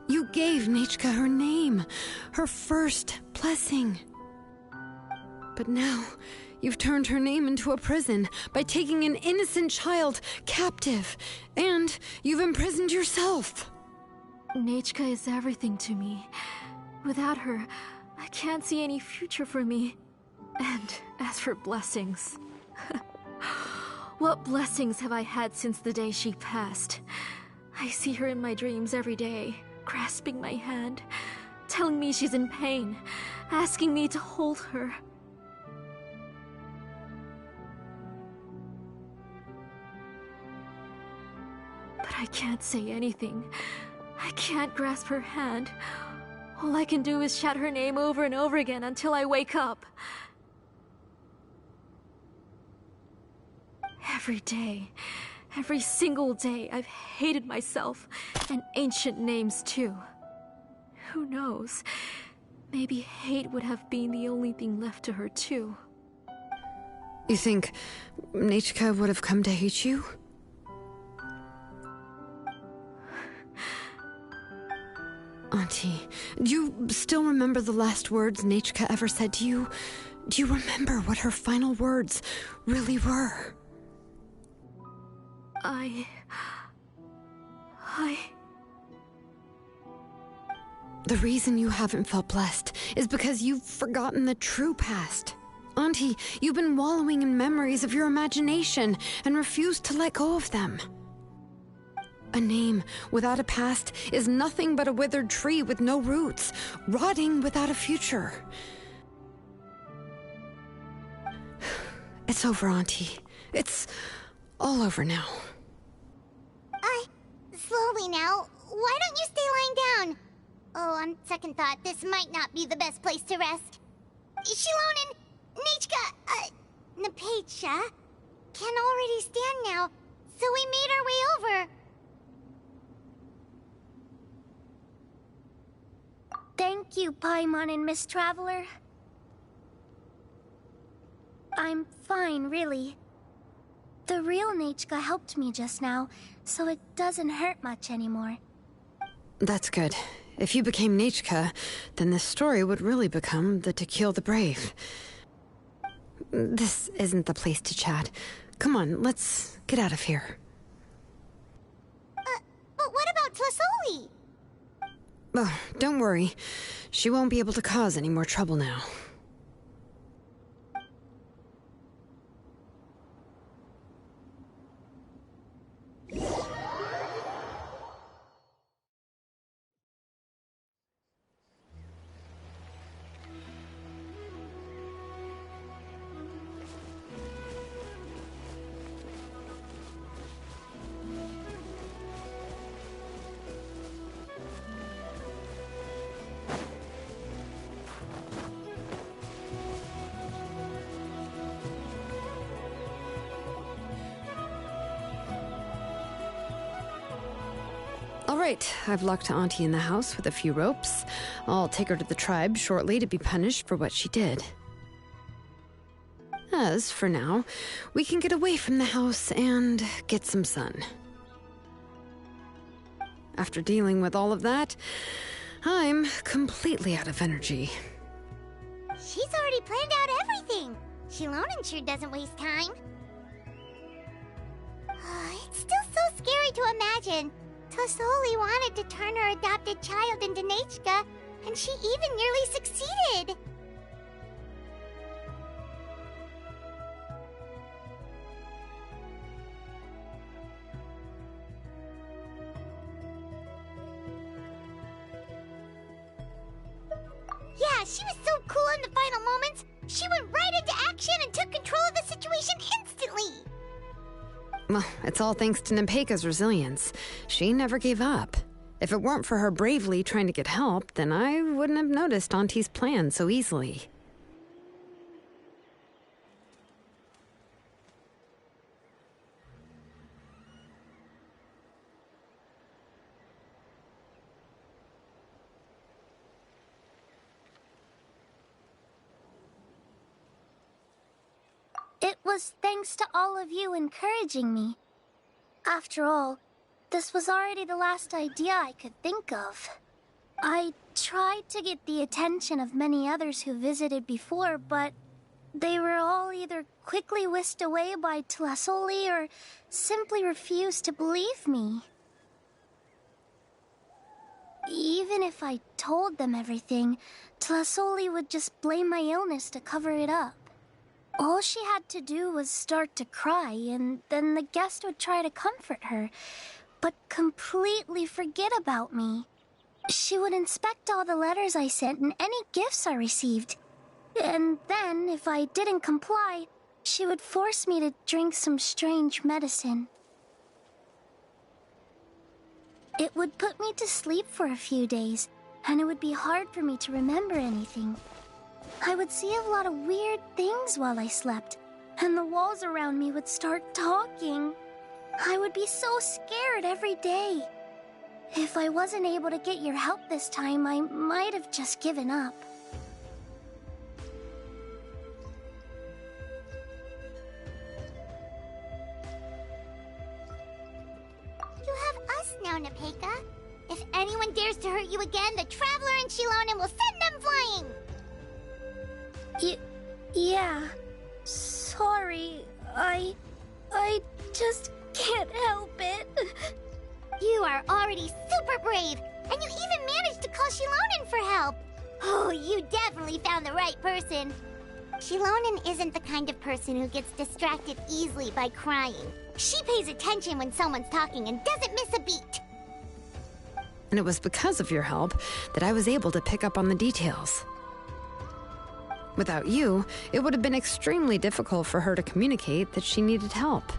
Speaker 3: You gave Nechka her name, her first blessing. But now, you've turned her name into a prison by taking an innocent child captive, and you've imprisoned yourself.
Speaker 4: Nechka is everything to me. Without her, I can't see any future for me. And as for blessings... what blessings have I had since the day she passed? I see her in my dreams every day, grasping my hand, telling me she's in pain, asking me to hold her. But I can't say anything. I can't grasp her hand. All I can do is shout her name over and over again until I wake up. Every day, every single day, I've hated myself, and ancient names too. Who knows? Maybe hate would have been the only thing left to her too.
Speaker 3: You think Nichka would have come to hate you? Auntie, do you still remember the last words Nichka ever said to you? Do you remember what her final words really were? The reason you haven't felt blessed is because you've forgotten the true past. Auntie, you've been wallowing in memories of your imagination and refused to let go of them. A name without a past is nothing but a withered tree with no roots, rotting without a future. It's over, Auntie. It's all over now.
Speaker 1: Slowly now. Why don't you stay lying down? Oh, on second thought, this might not be the best place to rest. Shilon and Nichka, Napacha, can already stand now, so we made our way over.
Speaker 7: Thank you, Paimon and Miss Traveler. I'm fine, really. The real Nichka helped me just now, so it doesn't hurt much anymore.
Speaker 3: That's good. If you became Nichka, then this story would really become the To Kill the Brave. This isn't the place to chat. Come on, let's get out of here.
Speaker 1: But what about Tlasoli?
Speaker 3: Oh, don't worry. She won't be able to cause any more trouble now. All right, I've locked Auntie in the house with a few ropes. I'll take her to the tribe shortly to be punished for what she did. As for now, we can get away from the house and get some sun. After dealing with all of that, I'm completely out of energy.
Speaker 1: She's already planned out everything. Shilonen sure doesn't waste time. It's still so scary to imagine. Tlasoli wanted to turn her adopted child into Nichka, and she even nearly succeeded. Yeah, she was so cool in the final moments. She went right into action and took control of the situation instantly.
Speaker 3: Well, it's all thanks to Nempeka's resilience. She never gave up. If it weren't for her bravely trying to get help, then I wouldn't have noticed Auntie's plan so easily.
Speaker 7: It was thanks to all of you encouraging me. After all, this was already the last idea I could think of. I tried to get the attention of many others who visited before, but they were all either quickly whisked away by Tlasoli or simply refused to believe me. Even if I told them everything, Tlasoli would just blame my illness to cover it up. All she had to do was start to cry, and then the guest would try to comfort her. but completely forget about me. She would inspect all the letters I sent and any gifts I received. And then, if I didn't comply, she would force me to drink some strange medicine. It would put me to sleep for a few days, and it would be hard for me to remember anything. I would see a lot of weird things while I slept, and the walls around me would start talking. I would be so scared every day. If I wasn't able to get your help this time, I might have just given up.
Speaker 1: You have us now, Nepeka. If anyone dares to hurt you again, the Traveler and Shilonen will send them flying!
Speaker 7: Yeah. Sorry, I just can't help it.
Speaker 1: You are already super brave, and you even managed to call Shilonen for help. Oh, you definitely found the right person. Shilonen isn't the kind of person who gets distracted easily by crying. She pays attention when someone's talking and doesn't miss a beat.
Speaker 3: And it was because of your help that I was able to pick up on the details. Without you, it would have been extremely difficult for her to communicate that she needed help.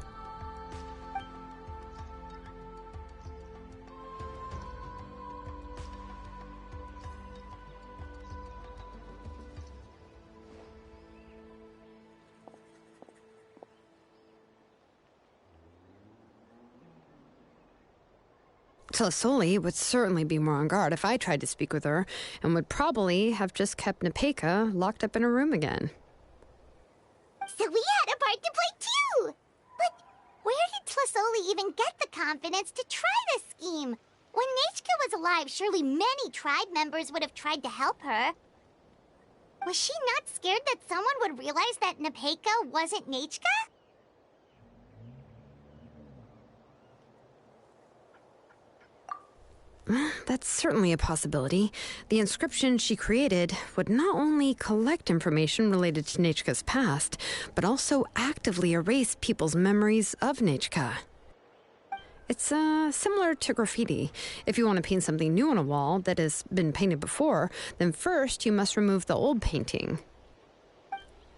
Speaker 3: Tlasoli would certainly be more on guard if I tried to speak with her, and would probably have just kept Nepeka locked up in her room again.
Speaker 1: So we had a part to play too! But where did Tlasoli even get the confidence to try this scheme? When Nechka was alive, surely many tribe members would have tried to help her. Was she not scared that someone would realize that Nepeka wasn't Nechka?
Speaker 3: That's certainly a possibility. The inscription she created would not only collect information related to Nechka's past, but also actively erase people's memories of Nechka. It's similar to graffiti. If you want to paint something new on a wall that has been painted before, then first you must remove the old painting.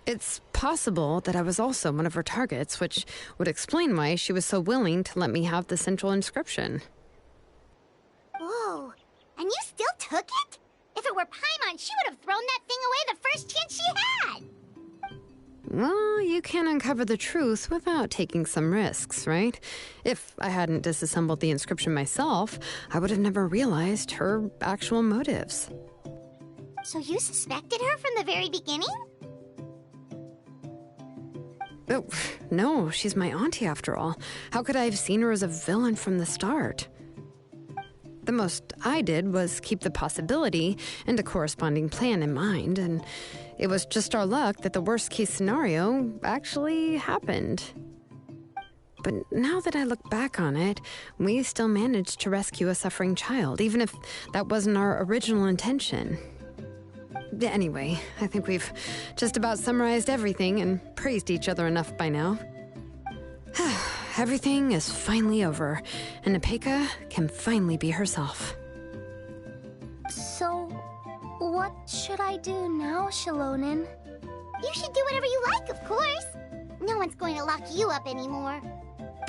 Speaker 3: It's possible that I was also one of her targets, which would explain why she was so willing to let me have the central inscription.
Speaker 1: Whoa, and you still took it? If it were Paimon, she would have thrown that thing away the first chance she had!
Speaker 3: Well, you can't uncover the truth without taking some risks, right? If I hadn't disassembled the inscription myself, I would have never realized her actual motives.
Speaker 1: So you suspected her from the very beginning?
Speaker 3: Oh, no, she's my auntie after all. How could I have seen her as a villain from the start? The most I did was keep the possibility and a corresponding plan in mind, and it was just our luck that the worst-case scenario actually happened. But now that I look back on it, we still managed to rescue a suffering child, even if that wasn't our original intention. Anyway, I think we've just about summarized everything and praised each other enough by now. Everything is finally over, and Nepeka can finally be herself.
Speaker 7: So, what should I do now, Shilonen?
Speaker 1: You should do whatever you like, of course. No one's going to lock you up anymore.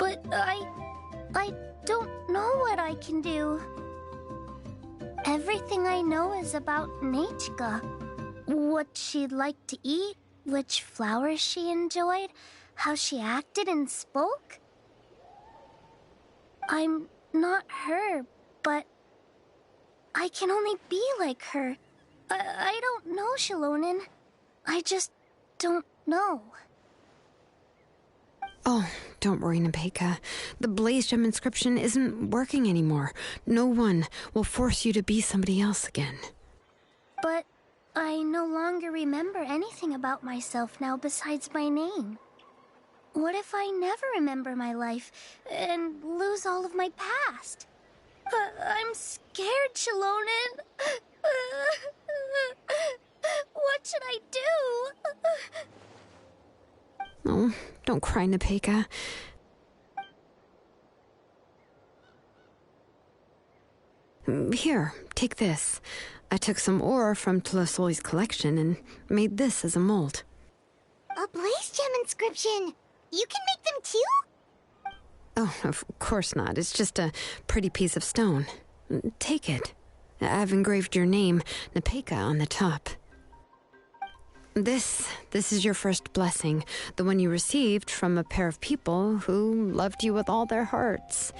Speaker 7: But I don't know what I can do. Everything I know is about Nechka. What she'd like to eat, which flowers she enjoyed, how she acted and spoke. I'm not her, but I can only be like her. I don't know, Shilonen. I just don't know.
Speaker 3: Oh, don't worry, Nepeka. The Blaze Gem inscription isn't working anymore. No one will force you to be somebody else again.
Speaker 7: But I no longer remember anything about myself now besides my name. What if I never remember my life and lose all of my past? I'm scared, Shilonen. What should I do?
Speaker 3: Oh, don't cry, Nepeka. Here, take this. I took some ore from Tlasoli's collection and made this as a mold.
Speaker 1: A blaze gem inscription! You can make them too?
Speaker 3: Oh, of course not. It's just a pretty piece of stone. Take it. I've engraved your name, Nepeka, on the top. This is your first blessing, the one you received from a pair of people who loved you with all their hearts.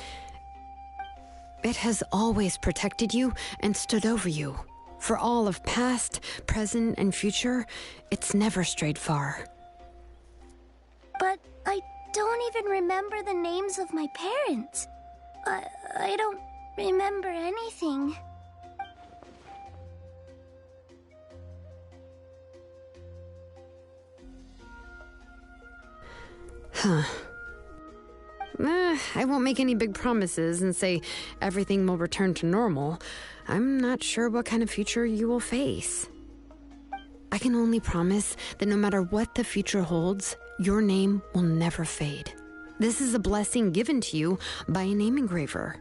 Speaker 3: It has always protected you and stood over you. For all of past, present, and future, it's never strayed far.
Speaker 7: But I don't even remember the names of my parents. I don't remember anything.
Speaker 3: Huh. I won't make any big promises and say everything will return to normal. I'm not sure what kind of future you will face. I can only promise that no matter what the future holds, your name will never fade. This is a blessing given to you by a name engraver.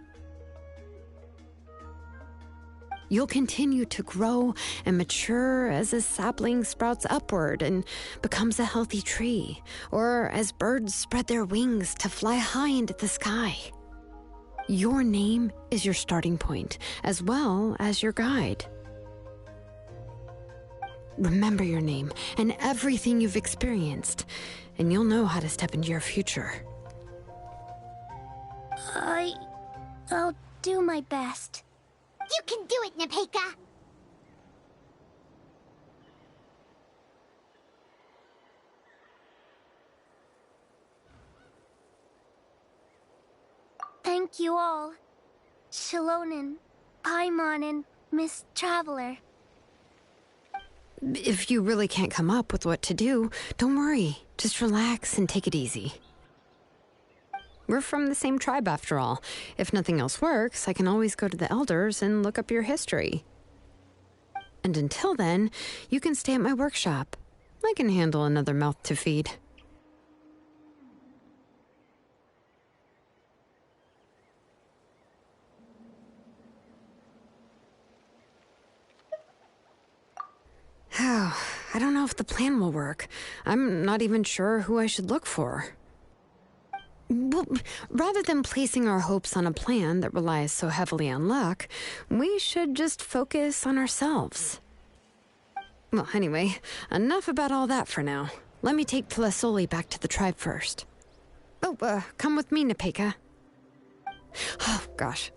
Speaker 3: You'll continue to grow and mature as a sapling sprouts upward and becomes a healthy tree, or as birds spread their wings to fly high into the sky. Your name is your starting point, as well as your guide. Remember your name and everything you've experienced, and you'll know how to step into your future.
Speaker 7: I'll do my best.
Speaker 1: You can do it, Nepeka!
Speaker 7: Thank you all. Shilonen, Paimon, and Miss Traveler.
Speaker 3: If you really can't come up with what to do, don't worry. Just relax and take it easy. We're from the same tribe after all. If nothing else works, I can always go to the elders and look up your history. And until then, you can stay at my workshop. I can handle another mouth to feed. Oh, I don't know if the plan will work. I'm not even sure who I should look for. Well, rather than placing our hopes on a plan that relies so heavily on luck, we should just focus on ourselves. Well, anyway, enough about all that for now. Let me take Tlasoli back to the tribe first. Oh, come with me, Nepeka. Oh, gosh.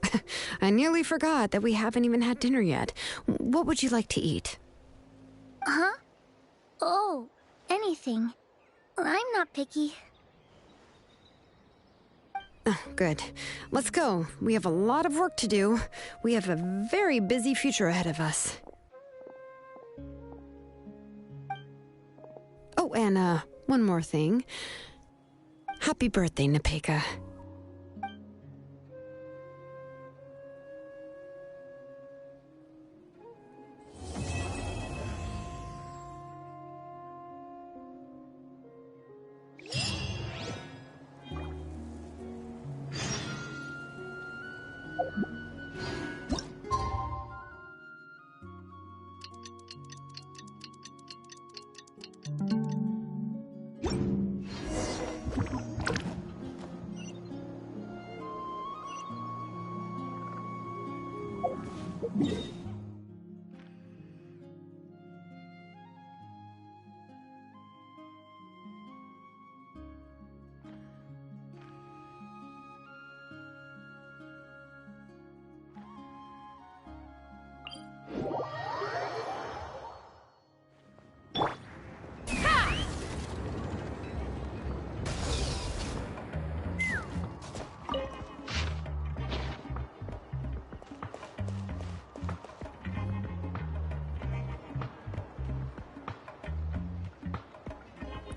Speaker 3: I nearly forgot that we haven't even had dinner yet. What would you like to eat?
Speaker 7: Huh? Oh, anything. I'm not picky.
Speaker 3: Oh, good. Let's go. We have a lot of work to do. We have a very busy future ahead of us. Oh, and one more thing. Happy birthday, Nepeka.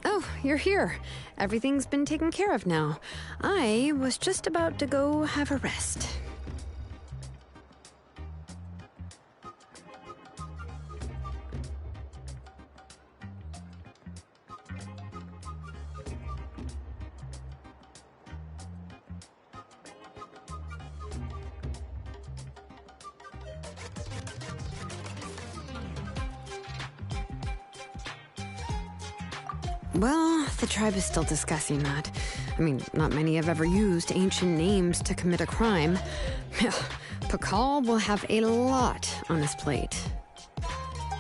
Speaker 3: Oh, you're here. Everything's been taken care of now. I was just about to go have a rest. Well, the tribe is still discussing that. I mean, not many have ever used ancient names to commit a crime. Pakal will have a lot on his plate.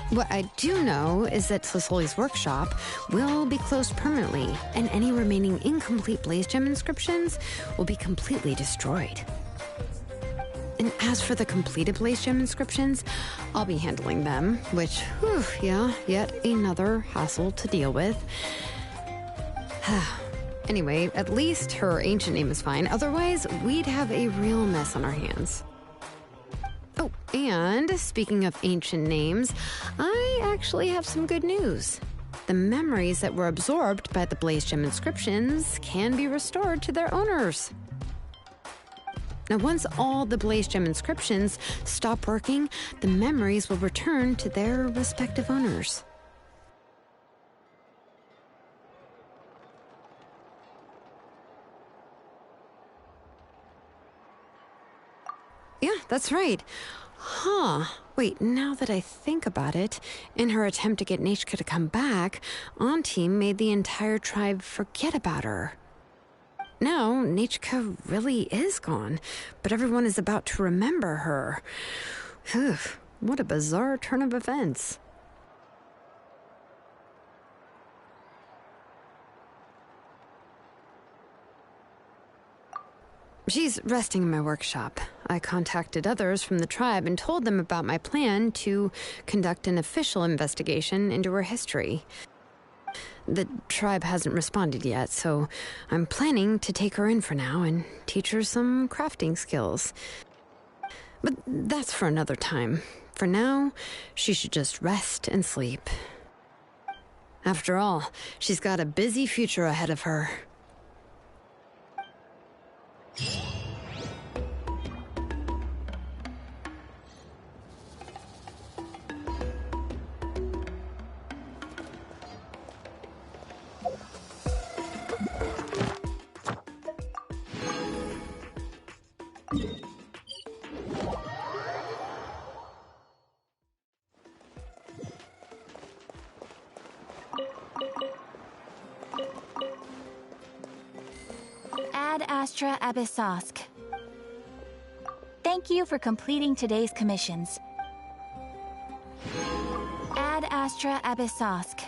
Speaker 3: What I do know is that Tlasoli's workshop will be closed permanently, and any remaining incomplete Blaze Gem inscriptions will be completely destroyed. And as for the completed Blaze Gem inscriptions, I'll be handling them, which, yet another hassle to deal with. Anyway, at least her ancient name is fine. Otherwise, we'd have a real mess on our hands. Oh, and speaking of ancient names, I actually have some good news. The memories that were absorbed by the Blaze Gem inscriptions can be restored to their owners. Now, once all the Blaze Gem inscriptions stop working, the memories will return to their respective owners. Yeah, that's right. Wait, now that I think about it, in her attempt to get Neishka to come back, Auntie made the entire tribe forget about her. Now, Neishka really is gone, but everyone is about to remember her. What a bizarre turn of events. She's resting in my workshop. I contacted others from the tribe and told them about my plan to conduct an official investigation into her history. The tribe hasn't responded yet, so I'm planning to take her in for now and teach her some crafting skills. But that's for another time. For now, she should just rest and sleep. After all, she's got a busy future ahead of her.
Speaker 14: Ad Astra Abyssosk. Thank you for completing today's commissions. Ad Astra Abyssosk.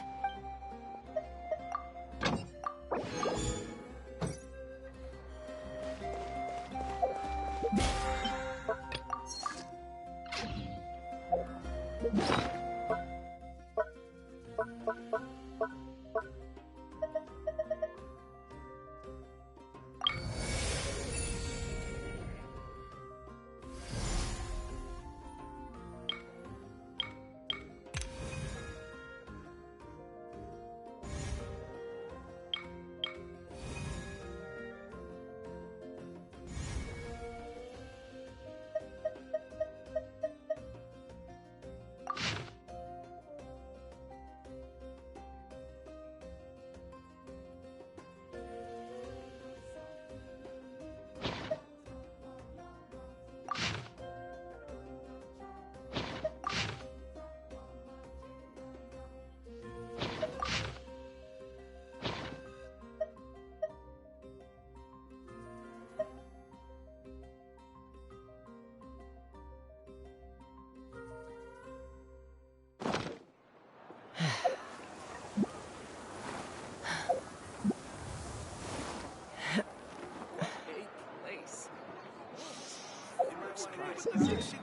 Speaker 5: Place.